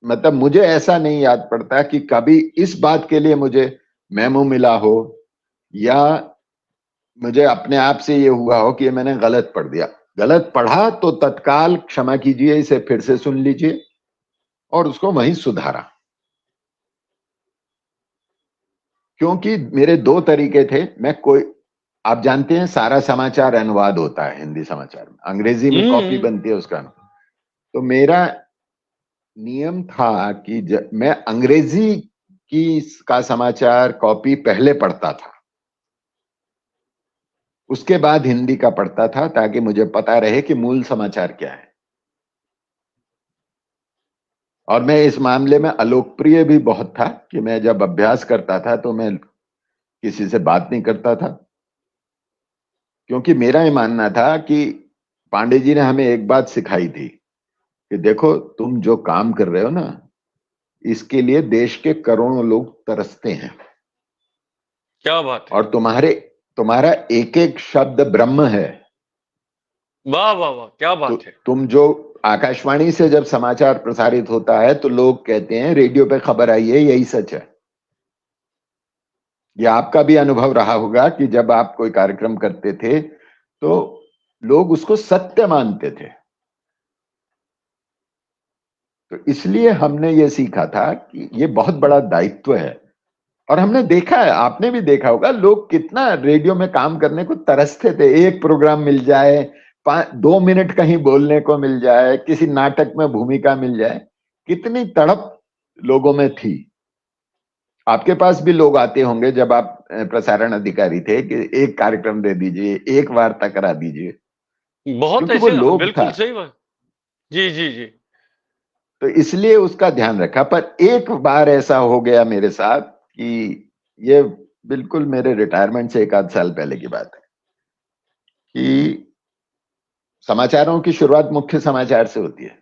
Speaker 2: मतलब मुझे ऐसा नहीं याद पड़ता कि कभी इस बात के लिए मुझे मेमो मिला हो, या मुझे अपने आप से ये हुआ हो कि मैंने गलत पढ़ दिया। गलत पढ़ा तो तत्काल क्षमा कीजिए, इसे फिर से सुन लीजिए और उसको वहीं सुधारा। क्योंकि मेरे 2 तरीके थे। आप जानते हैं सारा समाचार अनुवाद होता है हिंदी समाचार में, अंग्रेजी में कॉपी बनती है उसका। तो मेरा नियम था कि मैं अंग्रेजी का समाचार कॉपी पहले पढ़ता था, उसके बाद हिंदी का पढ़ता था, ताकि मुझे पता रहे कि मूल समाचार क्या है। और मैं इस मामले में अलोकप्रिय भी बहुत था कि मैं जब अभ्यास करता था तो मैं किसी से बात नहीं करता था, क्योंकि मेरा ये मानना था कि पांडे जी ने हमें एक बात सिखाई थी कि देखो, तुम जो काम कर रहे हो ना, इसके लिए देश के करोड़ों लोग तरसते हैं।
Speaker 1: क्या बात है।
Speaker 2: और तुम्हारा एक एक शब्द ब्रह्म है।
Speaker 1: वाह वाह वाह, क्या बात है।
Speaker 2: तुम जो आकाशवाणी से जब समाचार प्रसारित होता है तो लोग कहते हैं रेडियो पे खबर आई है, यही सच है। ये आपका भी अनुभव रहा होगा कि जब आप कोई कार्यक्रम करते थे तो लोग उसको सत्य मानते थे। तो इसलिए हमने ये सीखा था कि ये बहुत बड़ा दायित्व है। और हमने देखा है, आपने भी देखा होगा, लोग कितना रेडियो में काम करने को तरसते थे। एक प्रोग्राम मिल जाए, 2 मिनट कहीं बोलने को मिल जाए, किसी नाटक में भूमिका मिल जाए, कितनी तड़प लोगों में थी। आपके पास भी लोग आते होंगे जब आप प्रसारण अधिकारी थे कि एक कार्यक्रम दे दीजिए, एक वार्ता करा दीजिए,
Speaker 1: बहुत
Speaker 2: क्योंकि वो
Speaker 1: ऐसे,
Speaker 2: लोग
Speaker 1: बिल्कुल
Speaker 2: था।
Speaker 1: सही बात। जी जी जी।
Speaker 2: तो इसलिए उसका ध्यान रखा। पर एक बार ऐसा हो गया मेरे साथ कि ये बिल्कुल मेरे रिटायरमेंट से 1 आध साल पहले की बात है। कि समाचारों की शुरुआत मुख्य समाचार से होती है।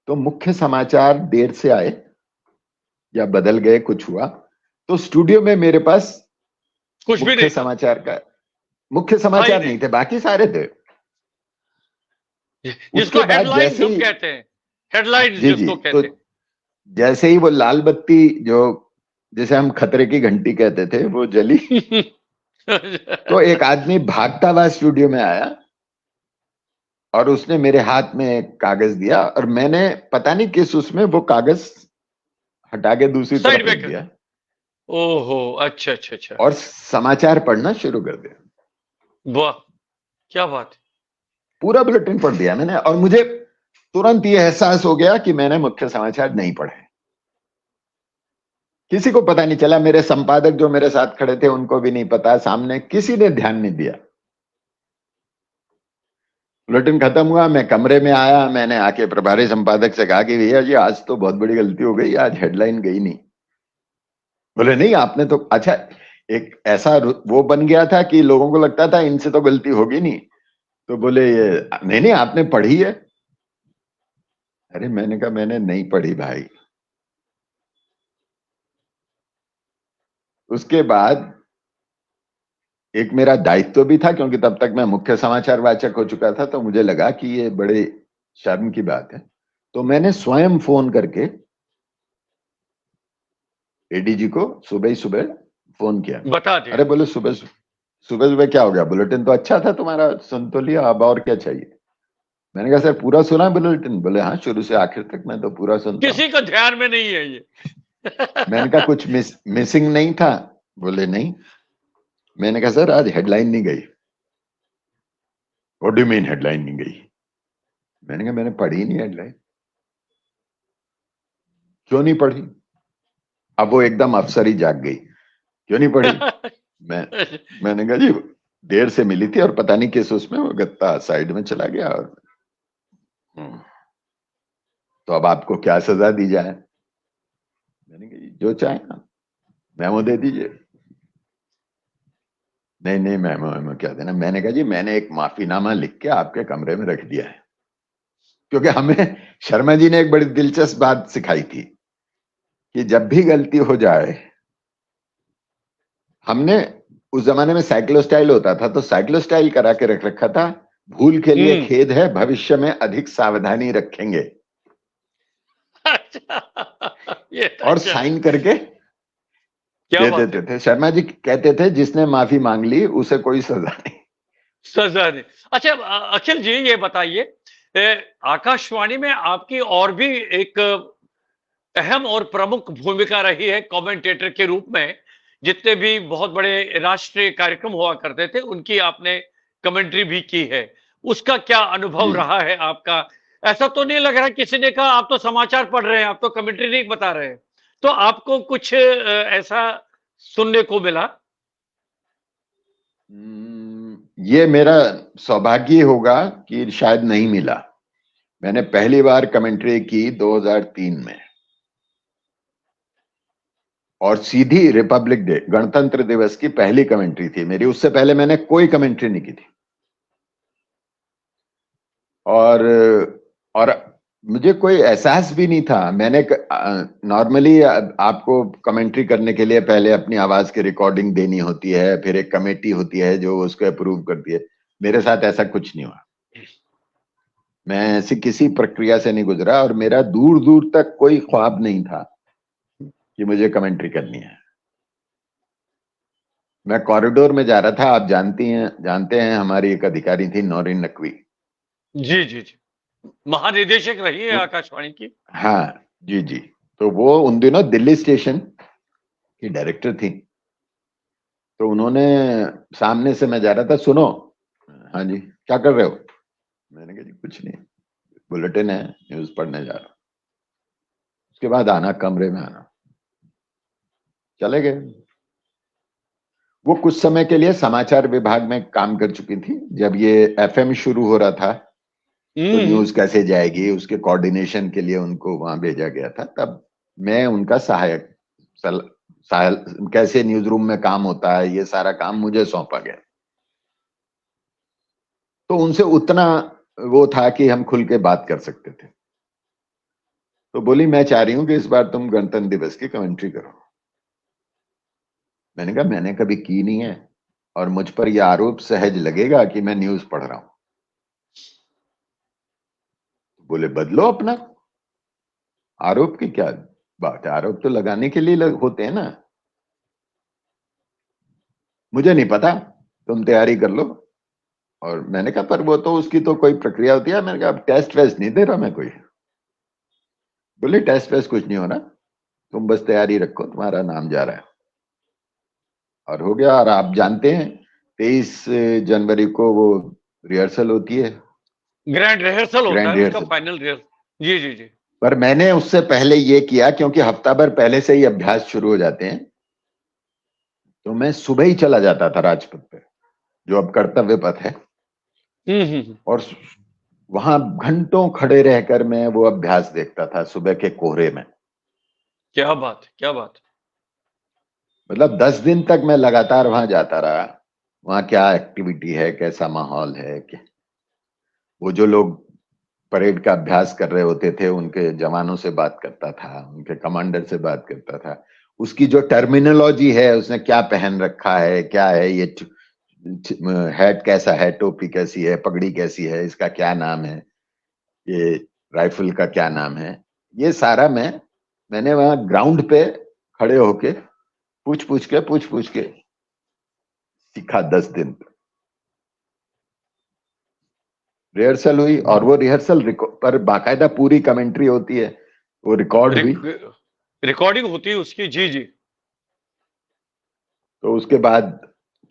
Speaker 2: तो मुख्य समाचार देर से आए या बदल गए, कुछ हुआ, तो स्टूडियो में मेरे पास
Speaker 1: कुछ भी
Speaker 2: मुख्य
Speaker 1: नहीं था,
Speaker 2: समाचार मुख्य समाचार नहीं थे, बाकी सारे थे।
Speaker 1: जिसको
Speaker 2: उसके बाद
Speaker 1: हेडलाइंस
Speaker 2: जैसे
Speaker 1: हम
Speaker 2: ही,
Speaker 1: कहते हैं, हेडलाइंस
Speaker 2: जी जी,
Speaker 1: जिसको
Speaker 2: तो
Speaker 1: कहते हैं।
Speaker 2: जैसे ही वो लाल बत्ती, जो जिसे हम खतरे की घंटी कहते थे, वो जली, तो एक आदमी भागता हुआ स्टूडियो में आया और उसने मेरे हाथ में एक कागज दिया, और मैंने पता नहीं किस उसमें वो कागज हटा के दूसरी
Speaker 1: साइड
Speaker 2: तरफ
Speaker 1: में
Speaker 2: रख दिया
Speaker 1: ओहो, अच्छा अच्छा अच्छा,
Speaker 2: और समाचार पढ़ना शुरू कर दिया।
Speaker 1: वाह, क्या बात।
Speaker 2: पूरा बुलेटिन पढ़ दिया मैंने, और मुझे तुरंत ये एहसास हो गया कि मैंने मुख्य समाचार नहीं पढ़े। किसी को पता नहीं चला, मेरे संपादक जो मेरे साथ खड़े थे उनको भी नहीं पता, सामने किसी ने ध्यान नहीं दिया। बुलेटिन खत्म हुआ, मैं कमरे में आया, मैंने आके प्रभारी संपादक से कहा कि भैया जी, आज तो बहुत बड़ी गलती हो गई, आज हेडलाइन गई नहीं। बोले नहीं, आपने तो, अच्छा, एक ऐसा वो बन गया था कि लोगों को लगता था इनसे तो गलती होगी नहीं, तो बोले ये नहीं नहीं, आपने पढ़ी है। अरे मैंने कहा मैंने नहीं पढ़ी भाई। उसके बाद एक मेरा दायित्व भी था, क्योंकि तब तक मैं मुख्य समाचार वाचक हो चुका था, तो मुझे लगा कि ये बड़े शर्म की बात है। तो मैंने स्वयं फोन करके एडीजी को सुबह ही सुबह फोन किया।
Speaker 1: बता दिया।
Speaker 2: अरे बोले सुबह सुबह सुबह क्या हो गया, बुलेटिन तो अच्छा था तुम्हारा, सुन तो लिया, अब और क्या चाहिए। मैंने कहा सर पूरा सुना बुलेटिन। बोले हाँ, शुरू से आखिर तक मैं तो पूरा सुनता हूँ।
Speaker 1: किसी को ध्यान में नहीं है ये।
Speaker 2: मैंने कहा कुछ मिसिंग नहीं था। बोले नहीं। मैंने कहा सर आज हेडलाइन नहीं गई। व्हाट डू मीन हेडलाइन नहीं गई। मैंने कहा मैंने पढ़ी नहीं हेडलाइन। क्यों नहीं पढ़ी। अब वो एकदम अफसर ही जाग गई, क्यों नहीं पढ़ी। मैंने कहा जी देर से मिली थी और पता नहीं किस उसमें वो गत्ता साइड में चला गया, और तो अब आपको क्या सजा दी जाए। मैंने कहा जो चाहे ना, मेमो दे दीजिए। नहीं नहीं, मेमो मेमो क्या देना। मैंने कहा जी मैंने एक माफीनामा लिख के आपके कमरे में रख दिया है, क्योंकि हमें शर्मा जी ने एक बड़ी दिलचस्प बात सिखाई थी कि जब भी गलती हो जाए, हमने उस जमाने में साइक्लोस्टाइल होता था, तो साइक्लोस्टाइल करा के रख रखा था, भूल के लिए खेद है, भविष्य में अधिक सावधानी रखेंगे।
Speaker 1: ये
Speaker 2: और साइन करके
Speaker 1: क्या
Speaker 2: दे
Speaker 1: बात
Speaker 2: देते
Speaker 1: है।
Speaker 2: थे। शर्मा जी कहते थे जिसने माफी मांग ली उसे कोई सजा नहीं।
Speaker 1: सजा नहीं। अच्छा अखिल जी ये बताइए, आकाशवाणी में आपकी और भी एक अहम और प्रमुख भूमिका रही है कमेंटेटर के रूप में। जितने भी बहुत बड़े राष्ट्रीय कार्यक्रम हुआ करते थे उनकी आपने कमेंट्री भी की है। उसका क्या अनुभव
Speaker 2: जी
Speaker 1: रहा है आपका। ऐसा तो नहीं लग रहा किसी ने कहा आप तो समाचार पढ़ रहे हैं, आप तो कमेंट्री नहीं बता रहे हैं। तो आपको कुछ ऐसा सुनने को मिला।
Speaker 2: ये मेरा सौभाग्य होगा कि शायद नहीं मिला। मैंने पहली बार कमेंट्री की 2003 में, और सीधी रिपब्लिक डे, गणतंत्र दिवस की पहली कमेंट्री थी मेरी। उससे पहले मैंने कोई कमेंट्री नहीं की थी। और मुझे कोई एहसास भी नहीं था। मैंने नॉर्मली आपको कमेंट्री करने के लिए पहले अपनी आवाज की रिकॉर्डिंग देनी होती है, फिर एक कमेटी होती है जो उसको अप्रूव करती है। मेरे साथ ऐसा कुछ नहीं हुआ। मैं ऐसी किसी प्रक्रिया से नहीं गुजरा, और मेरा दूर दूर तक कोई ख्वाब नहीं था कि मुझे कमेंट्री करनी है। मैं कॉरिडोर में जा रहा था, आप जानते हैं हमारी एक अधिकारी थी नौरीन नकवी।
Speaker 1: जी जी जी, महानिदेशक रही है आकाशवाणी की।
Speaker 2: हाँ जी जी। तो वो उन दिनों दिल्ली स्टेशन की डायरेक्टर थी। तो उन्होंने, सामने से मैं जा रहा था, सुनो। हाँ जी, क्या कर रहे हो। मैंने कहा जी कुछ नहीं, बुलेटिन है, न्यूज पढ़ने जा रहा हूँ। उसके बाद आना, कमरे में आना। चले गए। वो कुछ समय के लिए समाचार विभाग में काम कर चुकी थी। जब ये एफएम शुरू हो रहा था, तो न्यूज कैसे जाएगी उसके कोऑर्डिनेशन के लिए उनको वहां भेजा गया था। तब मैं उनका सहायक, कैसे न्यूज रूम में काम होता है, ये सारा काम मुझे सौंपा गया। तो उनसे उतना वो था कि हम खुल के बात कर सकते थे। तो बोली मैं चाह रही हूं कि इस बार तुम गणतंत्र दिवस की कमेंट्री करो। मैंने कहा मैंने कभी की नहीं है और मुझ पर यह आरोप सहज लगेगा कि मैं न्यूज पढ़ रहा हूं। बोले बदलो अपना, आरोप की क्या बात है, आरोप तो लगाने के लिए होते हैं ना। मुझे नहीं पता, तुम तैयारी कर लो। और मैंने कहा पर वो तो उसकी तो कोई प्रक्रिया होती है। मैंने कहा अब टेस्ट वेस्ट नहीं दे रहा मैं कोई। बोले टेस्ट वेस्ट कुछ नहीं होना, तुम बस तैयारी रखो, तुम्हारा नाम जा रहा है। और हो गया। और आप जानते हैं 23 जनवरी को वो रिहर्सल होती है,
Speaker 1: ग्रैंड रिहर्सल होता
Speaker 2: ग्रैंड
Speaker 1: है उसका,
Speaker 2: रिहर्सल।
Speaker 1: Final rehearsal. जी जी जी।
Speaker 2: पर मैंने उससे पहले ये किया, क्योंकि हफ्ता भर पहले से ही अभ्यास शुरू हो जाते हैं, तो मैं सुबह ही चला जाता था राजपथ पे, जो अब कर्तव्य पथ है। और वहां घंटों खड़े रहकर मैं वो अभ्यास देखता था सुबह के कोहरे में।
Speaker 1: क्या बात है, क्या बात है।
Speaker 2: मतलब 10 दिन तक मैं लगातार वहां जाता रहा। वहां क्या एक्टिविटी है, कैसा माहौल है, क्या वो जो लोग परेड का अभ्यास कर रहे होते थे उनके जवानों से बात करता था, उनके कमांडर से बात करता था। उसकी जो टर्मिनोलॉजी है, उसने क्या पहन रखा है, क्या है ये हैट कैसा है, टोपी कैसी है, पगड़ी कैसी है, इसका क्या नाम है, ये राइफल का क्या नाम है, ये सारा मैंने वहां ग्राउंड पे खड़े होके पूछ पूछ के सीखा 10 दिन। रिहर्सल हुई और वो रिहर्सल पर बाकायदा पूरी कमेंट्री होती है, वो रिकॉर्ड हुई।
Speaker 1: रिकॉर्डिंग होती है उसकी, जी जी।
Speaker 2: तो उसके बाद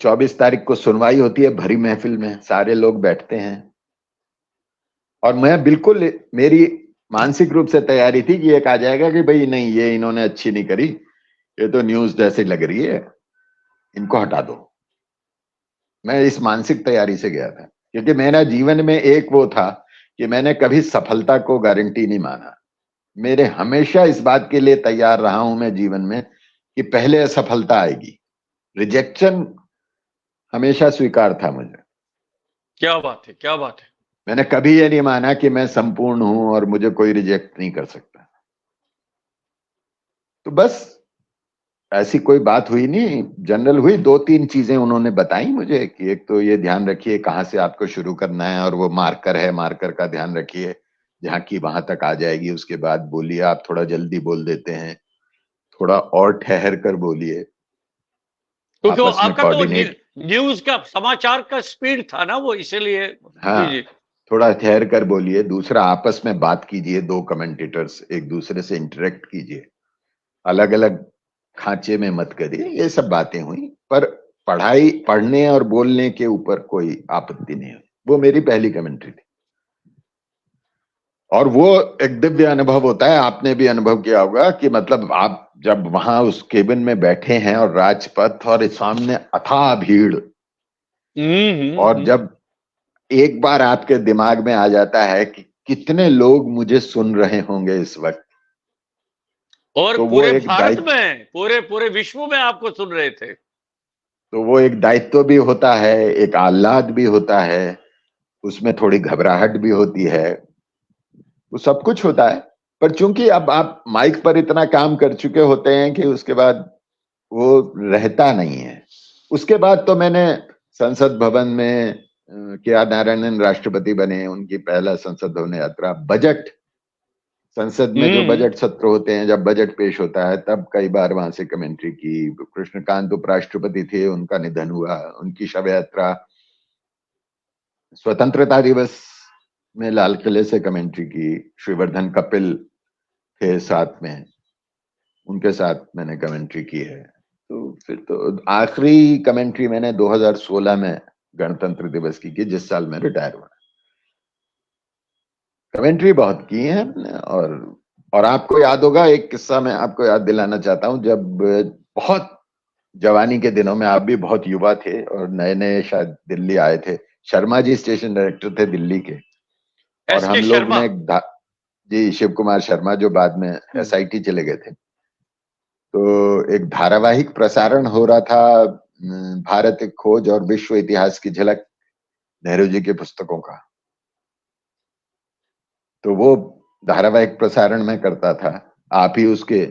Speaker 2: 24 तारीख को सुनवाई होती है, भरी महफिल में सारे लोग बैठते हैं। और मैं बिल्कुल, मेरी मानसिक रूप से तैयारी थी कि एक आ जाएगा कि भाई नहीं ये इन्होंने अच्छी नहीं करी, ये तो न्यूज जैसी लग रही है, इनको हटा दो। मैं इस मानसिक तैयारी से गया था, क्योंकि मेरा जीवन में एक वो था कि मैंने कभी सफलता को गारंटी नहीं माना। मेरे हमेशा इस बात के लिए तैयार रहा हूं मैं जीवन में कि पहले असफलता आएगी। रिजेक्शन हमेशा स्वीकार था मुझे।
Speaker 1: क्या बात है, क्या बात है।
Speaker 2: मैंने कभी ये नहीं माना कि मैं संपूर्ण हूं और मुझे कोई रिजेक्ट नहीं कर सकता। तो बस ऐसी कोई बात हुई नहीं, जनरल हुई। 2-3 चीजें उन्होंने बताई मुझे कि एक तो ये ध्यान रखिए कहाँ से आपको शुरू करना है, और वो मार्कर है, मार्कर का ध्यान रखिए, जहाँ की वहां तक आ जाएगी। उसके बाद बोलिए, आप थोड़ा जल्दी बोल देते हैं, थोड़ा और ठहर कर बोलिए,
Speaker 1: क्योंकि वो
Speaker 2: आपस में
Speaker 1: आपका तो
Speaker 2: कोऑर्डिनेट।
Speaker 1: न्यूज का, समाचार का स्पीड था ना वो, इसीलिए। जी
Speaker 2: हाँ,
Speaker 1: जी।
Speaker 2: थोड़ा ठहर कर बोलिए। दूसरा, आपस में बात कीजिए, 2 कमेंटेटर्स एक दूसरे से इंटरेक्ट कीजिए, अलग अलग खांचे में मत करिए। ये सब बातें हुई, पर पढ़ने और बोलने के ऊपर कोई आपत्ति नहीं हुई। वो मेरी पहली कमेंट्री थी। और वो एक दिव्य अनुभव होता है, आपने भी अनुभव किया होगा कि मतलब आप जब वहां उस केबिन में बैठे हैं और राजपथ और सामने अथाह भीड़, और जब एक बार आपके दिमाग में आ जाता है कि कितने लोग मुझे सुन रहे होंगे इस वक्त,
Speaker 1: और
Speaker 2: तो वो
Speaker 1: पूरे
Speaker 2: एक
Speaker 1: भारत
Speaker 2: दायित्व,
Speaker 1: में, पूरे पूरे विश्व में आपको सुन रहे थे।
Speaker 2: तो वो एक दायित्व भी होता है, एक आह्लाद भी होता है, उसमें थोड़ी घबराहट भी होती है, वो सब कुछ होता है। पर चूंकि अब आप माइक पर इतना काम कर चुके होते हैं कि उसके बाद वो रहता नहीं है। उसके बाद तो मैंने संसद भवन में के आर नारायणन राष्ट्रपति बने, उनकी पहला संसद भवन यात्रा, बजट, संसद में जो बजट सत्र होते हैं, जब बजट पेश होता है तब कई बार वहां से कमेंट्री की। कृष्णकांत उपराष्ट्रपति थे, उनका निधन हुआ, उनकी शव यात्रा, स्वतंत्रता दिवस में लाल किले से कमेंट्री की। श्रीवर्धन कपिल थे साथ में, उनके साथ मैंने कमेंट्री की है। तो फिर तो आखिरी कमेंट्री मैंने 2016 में गणतंत्र दिवस की जिस साल में रिटायर हुआ। कमेंट्री बहुत की है हमने। और आपको याद होगा, एक किस्सा मैं आपको याद दिलाना चाहता हूं। जब बहुत जवानी के दिनों में, आप भी बहुत युवा थे और नए नए शायद दिल्ली आए थे, शर्मा जी स्टेशन डायरेक्टर थे दिल्ली के, और
Speaker 1: एस के
Speaker 2: हम लोग
Speaker 1: शर्मा।
Speaker 2: ने जी, शिव कुमार शर्मा, जो बाद में एसआईटी चले गए थे। तो एक धारावाहिक प्रसारण हो रहा था, भारत एक खोज और विश्व इतिहास की झलक। नेहरू जी की पुस्तकों का। तो वो धारावाहिक प्रसारण में करता था, आप ही उसके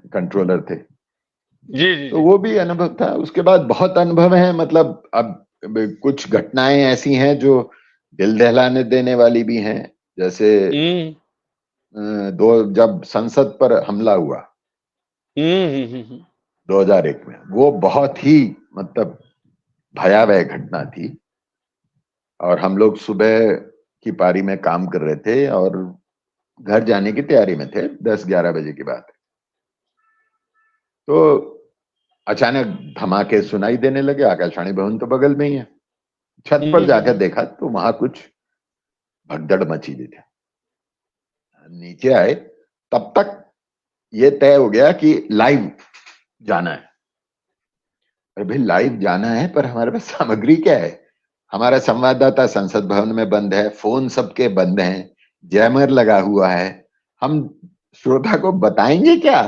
Speaker 2: कंट्रोलर थे।
Speaker 1: जी जी
Speaker 2: तो
Speaker 1: जी।
Speaker 2: वो भी अनुभव था। उसके बाद बहुत अनुभव है, मतलब अब कुछ घटनाएं ऐसी हैं जो दिल दहलाने देने वाली भी हैं। जैसे
Speaker 1: हम्म
Speaker 2: जब संसद पर हमला हुआ
Speaker 1: हम्म हम्म हम्म हम्म
Speaker 2: 2001 में, वो बहुत ही मतलब भयावह घटना थी। और हम लोग सुबह की पारी में काम कर रहे थे और घर जाने की तैयारी में थे, 10-11 बजे की बात है। तो अचानक धमाके सुनाई देने लगे। आकाशवाणी भवन तो बगल में ही है। छत पर जाकर
Speaker 1: हम्म।
Speaker 2: देखा तो वहां कुछ भगदड़ मची हुई थी। नीचे आए, तब तक ये तय हो गया कि लाइव जाना है। अरे भाई, लाइव जाना है, पर हमारे पास सामग्री क्या है? हमारा संवाददाता संसद भवन में बंद है, फोन सबके बंद हैं, जैमर लगा हुआ है। हम श्रोता को बताएंगे क्या?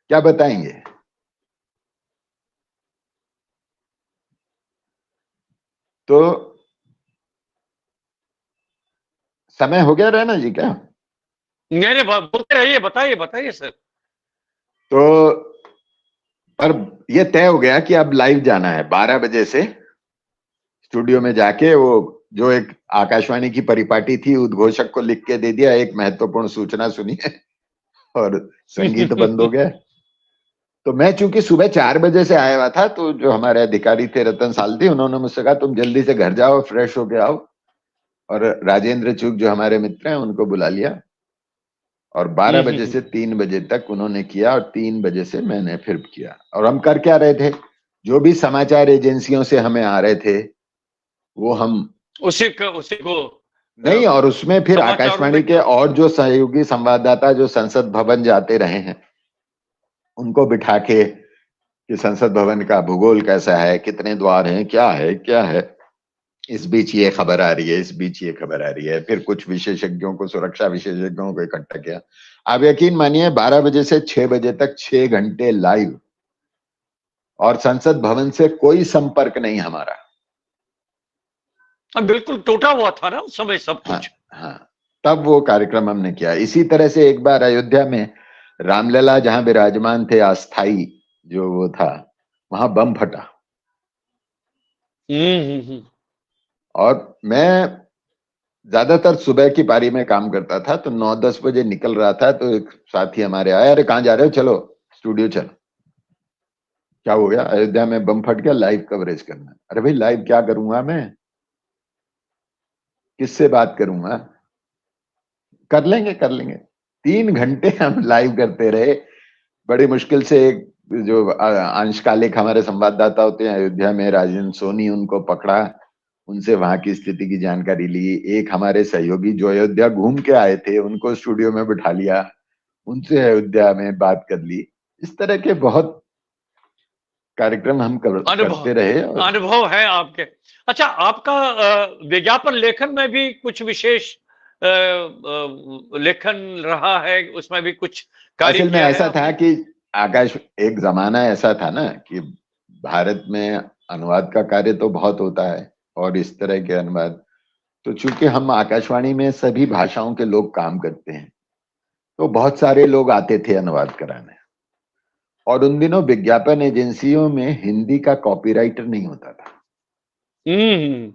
Speaker 2: क्या बताएंगे? तो समय हो गया रहना जी क्या?
Speaker 1: नहीं नहीं, बोलते रहिए, बताइए बताइए सर।
Speaker 2: तो पर ये तय हो गया कि अब लाइव जाना है। 12 बजे से स्टूडियो में जाके वो जो एक आकाशवाणी की परिपाटी थी, उद्घोषक को लिख के दे दिया, एक महत्वपूर्ण सूचना सुनिए, और संगीत बंद हो गया। तो मैं चूंकि सुबह 4 बजे से आया हुआ था, तो जो हमारे अधिकारी थे रतन साल्दी, उन्होंने मुझसे कहा तुम जल्दी से घर जाओ, फ्रेश होके आओ। और राजेंद्र चूक जो हमारे मित्र हैं उनको बुला लिया, और 12 बजे
Speaker 1: हम्म।
Speaker 2: से 3 बजे तक उन्होंने किया, और 3 बजे से मैंने फिर किया। और हम कर क्या रहे थे? जो भी समाचार एजेंसियों से हमें आ रहे थे वो हम
Speaker 1: उसी को
Speaker 2: नहीं, और उसमें फिर
Speaker 1: समाचारों में
Speaker 2: आकाशवाणी के और जो सहयोगी संवाददाता जो संसद भवन जाते रहे हैं, उनको बिठा के कि संसद भवन का भूगोल कैसा है, कितने द्वार हैं, क्या है क्या है, इस बीच ये खबर आ रही है, इस बीच ये खबर आ रही है। फिर कुछ विशेषज्ञों को, सुरक्षा विशेषज्ञों को इकट्ठा किया। आप यकीन मानिए, 12 बजे से 6 बजे तक 6 घंटे लाइव, और संसद भवन से कोई संपर्क नहीं हमारा।
Speaker 1: बिल्कुल टूटा हुआ था ना उस समय सब
Speaker 2: हाँ
Speaker 1: कुछ।
Speaker 2: हाँ, तब वो कार्यक्रम हमने किया। इसी तरह से एक बार अयोध्या में रामलला जहां विराजमान थे, अस्थाई जो वो था, वहां बम फटा।
Speaker 1: हम्म।
Speaker 2: और मैं ज्यादातर सुबह की पारी में काम करता था, तो 9-10 बजे निकल रहा था, तो एक साथी हमारे आए, अरे कहाँ जा रहे हो, चलो स्टूडियो चलो। क्या हो गया? अयोध्या में बम फट गया, लाइव कवरेज करना है। अरे भाई, लाइव क्या करूंगा मैं? किससे बात करूंगा? कर लेंगे कर लेंगे। 3 घंटे हम लाइव करते रहे। बड़ी मुश्किल से एक जो अंशकालिक हमारे संवाददाता होते हैं अयोध्या में, राजेंद्र सोनी, उनको पकड़ा, उनसे वहां की स्थिति की जानकारी ली। एक हमारे सहयोगी जो अयोध्या घूम के आए थे, उनको स्टूडियो में बिठा लिया, उनसे अयोध्या में बात कर ली। इस तरह के बहुत कार्यक्रम हम
Speaker 1: अनुभव
Speaker 2: करते रहे। और
Speaker 1: अनुभव है आपके। अच्छा, आपका विज्ञापन लेखन में भी कुछ विशेष लेखन रहा है, उसमें भी कुछ कार्य
Speaker 2: असल में
Speaker 1: किया है
Speaker 2: ऐसा था
Speaker 1: आपने?
Speaker 2: कि आकाश, एक जमाना ऐसा था ना कि भारत में अनुवाद का कार्य तो बहुत होता है, और इस तरह के अनुवाद, तो चूंकि हम आकाशवाणी में सभी भाषाओं के लोग काम करते हैं, तो बहुत सारे लोग आते थे अनुवाद कराने। और उन दिनों विज्ञापन एजेंसियों में हिंदी का कॉपीराइटर नहीं होता था।
Speaker 1: हम्म।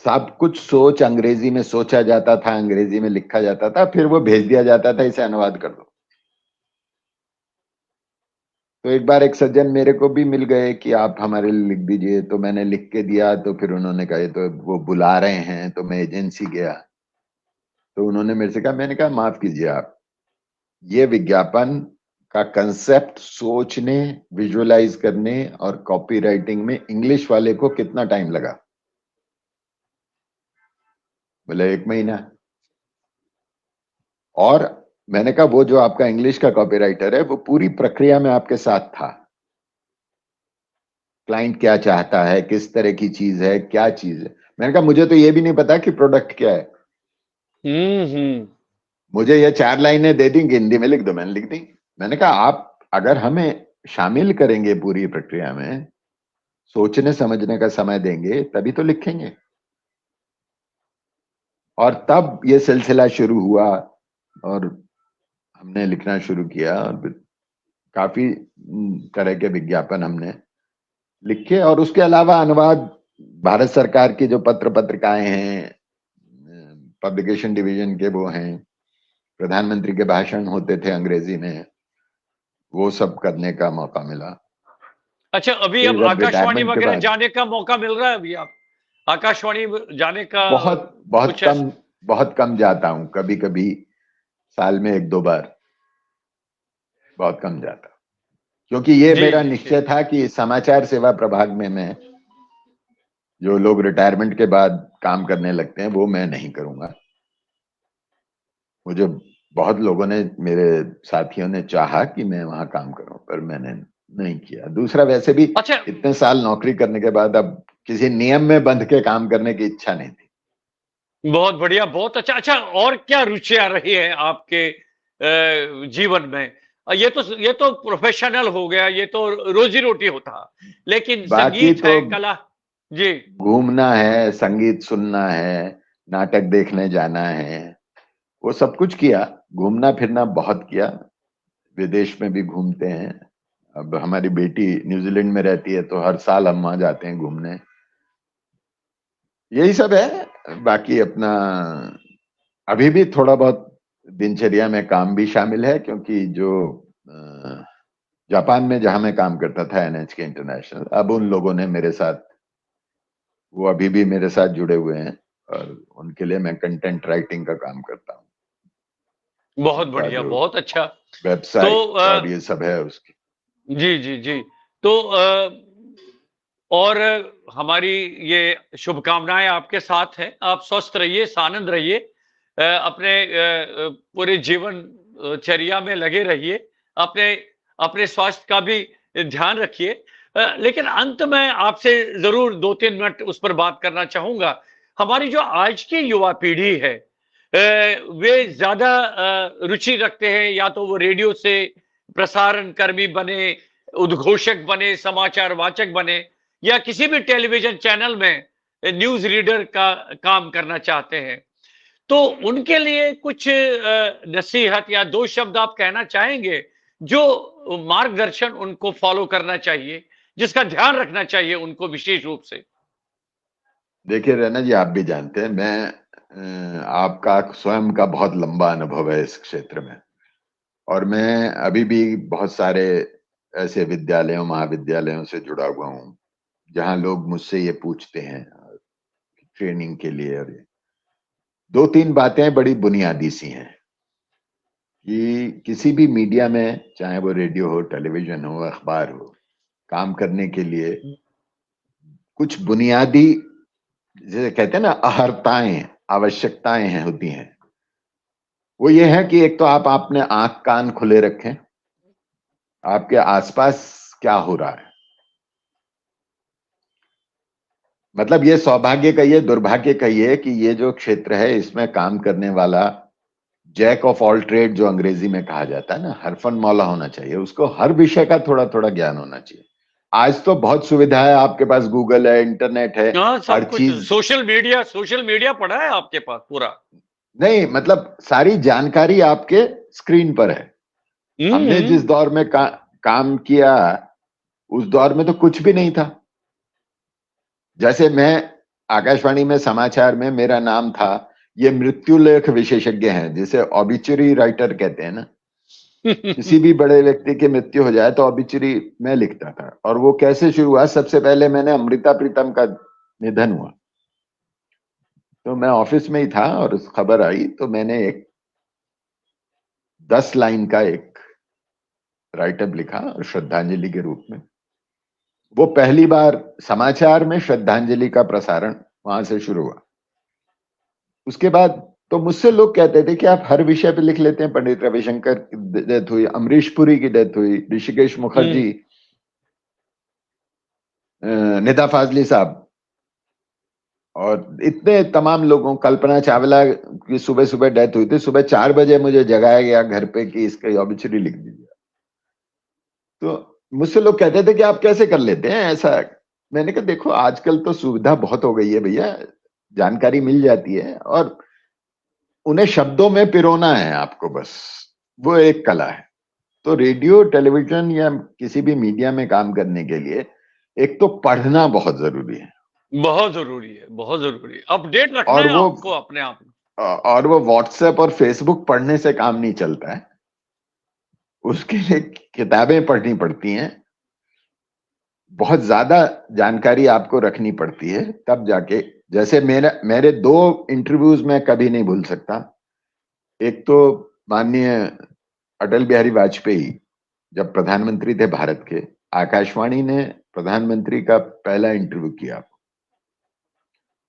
Speaker 2: सब कुछ सोच अंग्रेजी में सोचा जाता था, अंग्रेजी में लिखा जाता था, फिर वो भेज दिया जाता था, इसे अनुवाद कर दो। तो एक बार एक सज्जन मेरे को भी मिल गए कि आप हमारे लिए लिख दीजिए, तो मैंने लिख के दिया। तो फिर उन्होंने कहा, "ये तो वो बुला रहे हैं।" तो मैं एजेंसी गया, तो उन्होंने मेरे से कहा, मैंने कहा माफ कीजिए आप, ये विज्ञापन का कंसेप्ट सोचने, विजुअलाइज करने और कॉपी राइटिंग में इंग्लिश वाले को कितना टाइम लगा? बोले 1 महीना। और मैंने कहा वो जो आपका इंग्लिश का कॉपीराइटर है, वो पूरी प्रक्रिया में आपके साथ था। क्लाइंट क्या चाहता है, किस तरह की चीज है, क्या चीज है। मैंने कहा मुझे तो ये भी नहीं पता कि प्रोडक्ट क्या है।
Speaker 1: हम्म।
Speaker 2: मुझे ये 4 लाइनें दे दी कि हिंदी में लिख दो, मैंने लिख दी। मैंने कहा आप अगर हमें शामिल करेंगे पूरी प्रक्रिया में, सोचने समझने का समय देंगे तभी तो लिखेंगे। और तब ये सिलसिला शुरू हुआ और हमने लिखना शुरू किया और काफी तरह के विज्ञापन हमने लिखे। और उसके अलावा अनुवाद भारत सरकार की जो पत्र पत्रिकाएं हैं, पब्लिकेशन डिवीजन के वो हैं, प्रधानमंत्री के भाषण होते थे अंग्रेजी में, वो सब करने का मौका मिला।
Speaker 1: अच्छा, अभी अब आकाशवाणी वगैरह जाने का मौका मिल रहा है? अभी आप आकाशवाणी जाने का
Speaker 2: बहुत कम जाता हूं, कभी कभी साल में 1-2 बार, बहुत कम जाता, क्योंकि ये मेरा निश्चय था कि समाचार सेवा प्रभाग में मैं, जो लोग रिटायरमेंट के बाद काम करने लगते हैं, वो मैं नहीं करूंगा। मुझे बहुत लोगों ने, मेरे साथियों ने चाहा कि मैं वहां काम करूं, पर मैंने नहीं किया। दूसरा, वैसे भी इतने साल नौकरी करने के बाद अब किसी नियम में बंध के काम करने की इच्छा नहीं थी।
Speaker 1: बहुत बढ़िया, बहुत अच्छा। अच्छा, और क्या रुचियां रही है आपके जीवन में? ये तो प्रोफेशनल हो गया, ये तो रोजी रोटी होता, लेकिन संगीत है, कला। जी,
Speaker 2: घूमना है, संगीत सुनना है, नाटक देखने जाना है, वो सब कुछ किया। घूमना फिरना बहुत किया, विदेश में भी घूमते हैं। अब हमारी बेटी न्यूजीलैंड में रहती है, तो हर साल हम वहां जाते हैं घूमने। यही सब है। बाकी अपना अभी भी थोड़ा बहुत दिनचर्या में काम भी शामिल है, क्योंकि जो जापान में जहां मैं काम करता था, NHK इंटरनेशनल, अब उन लोगों ने मेरे साथ, वो अभी भी मेरे साथ जुड़े हुए हैं और उनके लिए मैं कंटेंट राइटिंग का काम करता हूँ।
Speaker 1: बहुत बढ़िया, बहुत अच्छा।
Speaker 2: वेबसाइट तो और ये सब है उसकी।
Speaker 1: जी जी जी। तो और हमारी ये शुभकामनाएं आपके साथ हैं। आप स्वस्थ रहिए, सानंद रहिए, अपने पूरे जीवन चर्या में लगे रहिए, अपने अपने स्वास्थ्य का भी ध्यान रखिए। लेकिन अंत में आपसे जरूर 2-3 मिनट उस पर बात करना चाहूंगा। हमारी जो आज की युवा पीढ़ी है, वे ज्यादा रुचि रखते हैं, या तो वो रेडियो से प्रसारण कर्मी बने, उद्घोषक बने, समाचार वाचक बने, या किसी भी टेलीविजन चैनल में न्यूज रीडर का काम करना चाहते हैं। तो उनके लिए कुछ नसीहत या 2 शब्द आप कहना चाहेंगे, जो मार्गदर्शन उनको फॉलो करना चाहिए, जिसका ध्यान रखना चाहिए उनको विशेष रूप से?
Speaker 2: देखिए रैना जी, आप भी जानते हैं, मैं आपका स्वयं का बहुत लंबा अनुभव है इस क्षेत्र में, और मैं अभी भी बहुत सारे ऐसे विद्यालयों, महाविद्यालयों से जुड़ा हुआ हूं, जहां लोग मुझसे ये पूछते हैं ट्रेनिंग के लिए। और ये 2-3 बातें बड़ी बुनियादी सी हैं कि किसी भी मीडिया में, चाहे वो रेडियो हो, टेलीविजन हो, अखबार हो, काम करने के लिए कुछ बुनियादी, जैसे कहते हैं ना, अहर्ताएं, आवश्यकताएं हैं, होती हैं। वो ये है कि एक तो आप अपने आंख कान खुले रखें, आपके आसपास क्या हो रहा है। मतलब ये सौभाग्य कहिए, दुर्भाग्य कहिए, कि ये जो क्षेत्र है, इसमें काम करने वाला जैक ऑफ ऑल ट्रेड, जो अंग्रेजी में कहा जाता है ना, हरफन मौला होना चाहिए। उसको हर विषय का थोड़ा थोड़ा ज्ञान होना चाहिए। आज तो बहुत सुविधा है, आपके पास गूगल है, इंटरनेट है, हर चीज।
Speaker 1: सोशल मीडिया पड़ा है आपके पास पूरा?
Speaker 2: नहीं, मतलब सारी जानकारी आपके स्क्रीन पर है। हमने जिस दौर में काम किया, उस दौर में तो कुछ भी नहीं था। जैसे मैं आकाशवाणी में समाचार में, मेरा नाम था, ये मृत्युलेख विशेषज्ञ हैं, जिसे ऑबिचुरी राइटर कहते हैं ना। किसी भी बड़े व्यक्ति की मृत्यु हो जाए तो ऑबिचुरी मैं लिखता था। और वो कैसे शुरू हुआ? सबसे पहले मैंने अमृता प्रीतम का निधन हुआ, तो मैं ऑफिस में ही था और खबर आई, तो मैंने एक 10 लाइन का एक राइटअप लिखा श्रद्धांजलि के रूप में। वो पहली बार समाचार में श्रद्धांजलि का प्रसारण वहां से शुरू हुआ। उसके बाद तो मुझसे लोग कहते थे कि आप हर विषय पे लिख लेते हैं। पंडित रविशंकर की डेथ हुई, अमरीश पुरी की डेथ हुई, ऋषिकेश मुखर्जी, निदा फाजली साहब, और इतने तमाम लोगों, कल्पना चावला की सुबह सुबह डेथ हुई थी। सुबह 4 बजे मुझे जगाया गया घर पे कि इसका ऑबिचुरी लिख दीजिए। तो मुझसे लोग कहते थे कि आप कैसे कर लेते हैं ऐसा, मैंने कहा देखो आजकल तो सुविधा बहुत हो गई है भैया, जानकारी मिल जाती है और उन्हें शब्दों में पिरोना है आपको, बस वो एक कला है। तो रेडियो टेलीविजन या किसी भी मीडिया में काम करने के लिए एक तो पढ़ना बहुत जरूरी है,
Speaker 1: बहुत जरूरी है, बहुत जरूरी है, अपडेट रखना
Speaker 2: और
Speaker 1: है
Speaker 2: वो
Speaker 1: आपको अपने आप में।
Speaker 2: व्हाट्सएप और फेसबुक पढ़ने से काम नहीं चलता है, उसके लिए किताबें पढ़नी पड़ती हैं, बहुत ज्यादा जानकारी आपको रखनी पड़ती है, तब जाके। जैसे मेरे 2 इंटरव्यूज में कभी नहीं भूल सकता। एक तो माननीय अटल बिहारी वाजपेयी जब प्रधानमंत्री थे भारत के, आकाशवाणी ने प्रधानमंत्री का पहला इंटरव्यू किया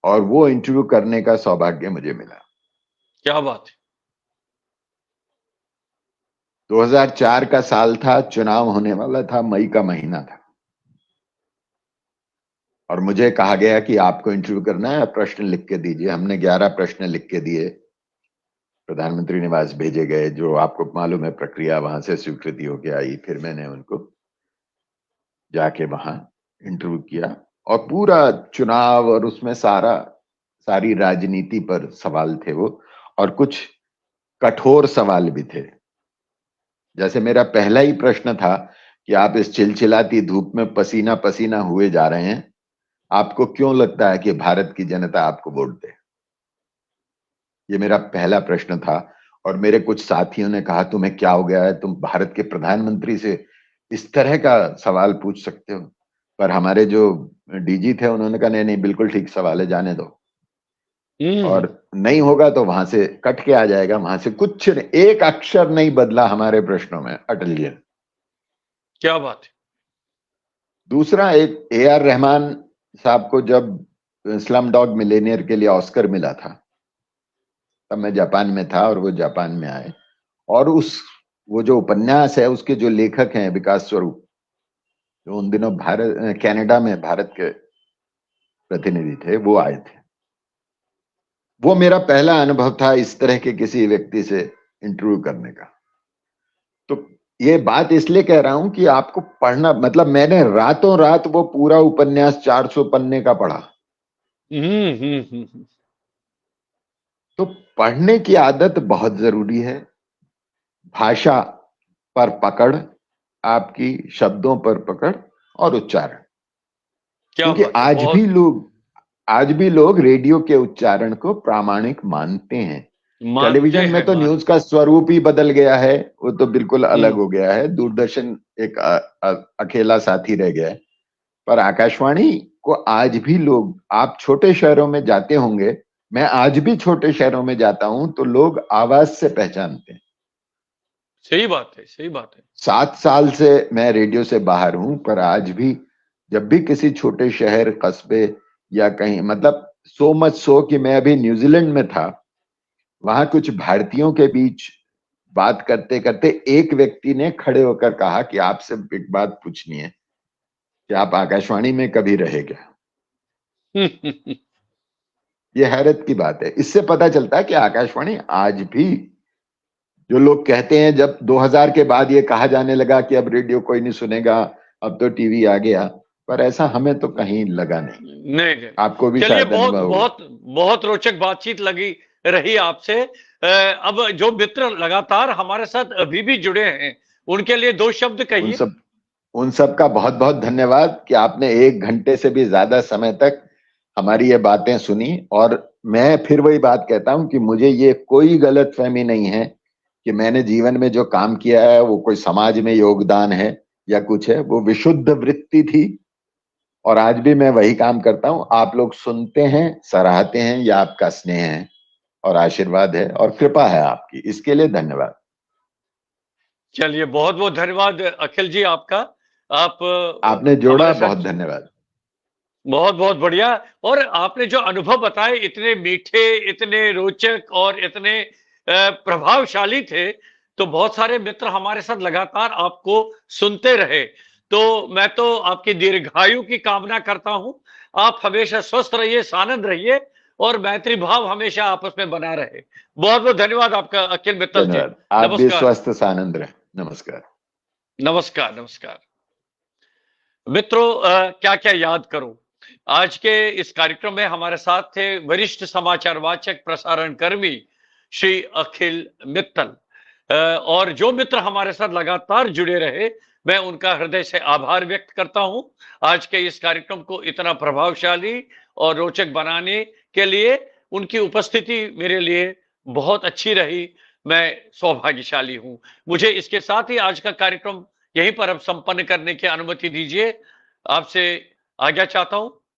Speaker 2: और वो इंटरव्यू करने का सौभाग्य मुझे मिला।
Speaker 1: क्या बात है।
Speaker 2: 2004 का साल था, चुनाव होने वाला था, मई का महीना था, और मुझे कहा गया कि आपको इंटरव्यू करना है, प्रश्न लिख के दीजिए। हमने 11 प्रश्न लिख के दिए, प्रधानमंत्री निवास भेजे गए, जो आपको मालूम है प्रक्रिया, वहां से स्वीकृति होके आई। फिर मैंने उनको जाके वहां इंटरव्यू किया, और पूरा चुनाव और उसमें सारी राजनीति पर सवाल थे वो, और कुछ कठोर सवाल भी थे। जैसे मेरा पहला ही प्रश्न था कि आप इस चिलचिलाती धूप में पसीना पसीना हुए जा रहे हैं, आपको क्यों लगता है कि भारत की जनता आपको वोट दे? ये मेरा पहला प्रश्न था। और मेरे कुछ साथियों ने कहा तुम्हें क्या हो गया है, तुम भारत के प्रधानमंत्री से इस तरह का सवाल पूछ सकते हो? पर हमारे जो डीजी थे उन्होंने कहा नहीं नहीं, बिल्कुल ठीक सवाल है, जाने दो, और नहीं होगा तो वहां से कट के आ जाएगा। वहां से कुछ एक अक्षर नहीं बदला हमारे प्रश्नों में अटल जी ने।
Speaker 1: क्या बात है।
Speaker 2: दूसरा, एक AR रहमान साहब को जब स्लम डॉग मिलेनियर के लिए ऑस्कर मिला था, तब मैं जापान में था और वो जापान में आए, और वो जो उपन्यास है उसके जो लेखक हैं विकास स्वरूप, जो उन दिनों कनाडा में भारत के प्रतिनिधि थे, वो आए थे। वो मेरा पहला अनुभव था इस तरह के किसी व्यक्ति से इंटरव्यू करने का। तो ये बात इसलिए कह रहा हूं कि आपको पढ़ना, मतलब मैंने रातों रात वो पूरा उपन्यास 400 पन्ने का पढ़ा। तो पढ़ने की आदत बहुत जरूरी है। भाषा पर पकड़, आपकी शब्दों पर पकड़ और उच्चारण।
Speaker 1: क्या
Speaker 2: क्योंकि
Speaker 1: बात है, बहुत
Speaker 2: आज भी लोग रेडियो के उच्चारण को प्रामाणिक मानते हैं।
Speaker 1: मानते
Speaker 2: टेलीविजन में
Speaker 1: हैं,
Speaker 2: तो न्यूज का स्वरूप ही बदल गया है, वो तो बिल्कुल अलग
Speaker 1: हम्म
Speaker 2: हो गया है। दूरदर्शन एक अकेला साथी रह गया है। पर आकाशवाणी को आज भी लोग, आप छोटे शहरों में जाते होंगे, मैं आज भी छोटे शहरों में जाता हूं तो लोग आवाज से पहचानते हैं।
Speaker 1: सही बात है, सही बात है।
Speaker 2: 7 साल से मैं रेडियो से बाहर हूं, पर आज भी जब भी किसी छोटे शहर कस्बे या कहीं, मतलब सो मच सो कि मैं अभी न्यूजीलैंड में था, वहां कुछ भारतीयों के बीच बात करते करते एक व्यक्ति ने खड़े होकर कहा कि आपसे एक बात पूछनी है कि आप आकाशवाणी में कभी रहे क्या? ये हैरत की बात है। इससे पता चलता है कि आकाशवाणी आज भी, जो लोग कहते हैं जब 2000 के बाद ये कहा जाने लगा कि अब रेडियो कोई नहीं सुनेगा, अब तो टीवी आ गया, पर ऐसा हमें तो कहीं लगा नहीं।
Speaker 1: नहीं नहीं।
Speaker 2: आपको भी
Speaker 1: चलिए,
Speaker 2: शायद
Speaker 1: बहुत
Speaker 2: अनुभव होगा।
Speaker 1: बहुत बहुत रोचक बातचीत लगी रही आपसे। अब जो मित्र लगातार हमारे साथ अभी भी जुड़े हैं, उनके लिए 2 शब्द
Speaker 2: उन
Speaker 1: कहिए।
Speaker 2: सब उन सब का बहुत बहुत धन्यवाद कि आपने 1 घंटे से भी ज्यादा समय तक हमारी ये बातें सुनी। और मैं फिर वही बात कहता हूं कि मुझे ये कोई गलतफहमी नहीं है कि मैंने जीवन में जो काम किया है वो कोई समाज में योगदान है या कुछ है। वो विशुद्ध वृत्ति थी, और आज भी मैं वही काम करता हूं। आप लोग सुनते हैं, सराहते हैं, यह आपका स्नेह है और आशीर्वाद है और कृपा है आपकी, इसके लिए धन्यवाद।
Speaker 1: चलिए, बहुत बहुत धन्यवाद अखिल जी आपका। आप
Speaker 2: आपने जोड़ा,
Speaker 1: हमारे
Speaker 2: बहुत
Speaker 1: साथ
Speaker 2: धन्यवाद।
Speaker 1: बहुत बहुत बढ़िया। और आपने जो अनुभव बताए, इतने मीठे, इतने रोचक और इतने प्रभावशाली थे, तो बहुत सारे मित्र हमारे साथ लगातार आपको सुनते रहे। तो मैं तो आपकी दीर्घायु की कामना करता हूं। आप हमेशा स्वस्थ रहिए, सानंद रहिए, और मैत्री भाव हमेशा आपस में बना रहे। बहुत बहुत धन्यवाद आपका अखिल मित्तल जी।
Speaker 2: धन्यवाद। आप भी
Speaker 1: नमस्कार।
Speaker 2: स्वस्थ सानंद रहे। नमस्कार।
Speaker 1: नमस्कार। नमस्कार। मित्रों, क्या क्या याद करूं। आज के इस कार्यक्रम में हमारे साथ थे वरिष्ठ समाचार वाचक प्रसारण कर्मी श्री अखिल मित्तल। और जो मित्र हमारे साथ लगातार जुड़े रहे, मैं उनका हृदय से आभार व्यक्त करता हूं। आज के इस कार्यक्रम को इतना प्रभावशाली और रोचक बनाने के लिए उनकी उपस्थिति मेरे लिए बहुत अच्छी रही। मैं सौभाग्यशाली हूं। मुझे इसके साथ ही आज का कार्यक्रम यहीं पर अब संपन्न करने की अनुमति दीजिए। आपसे आज्ञा चाहता हूं।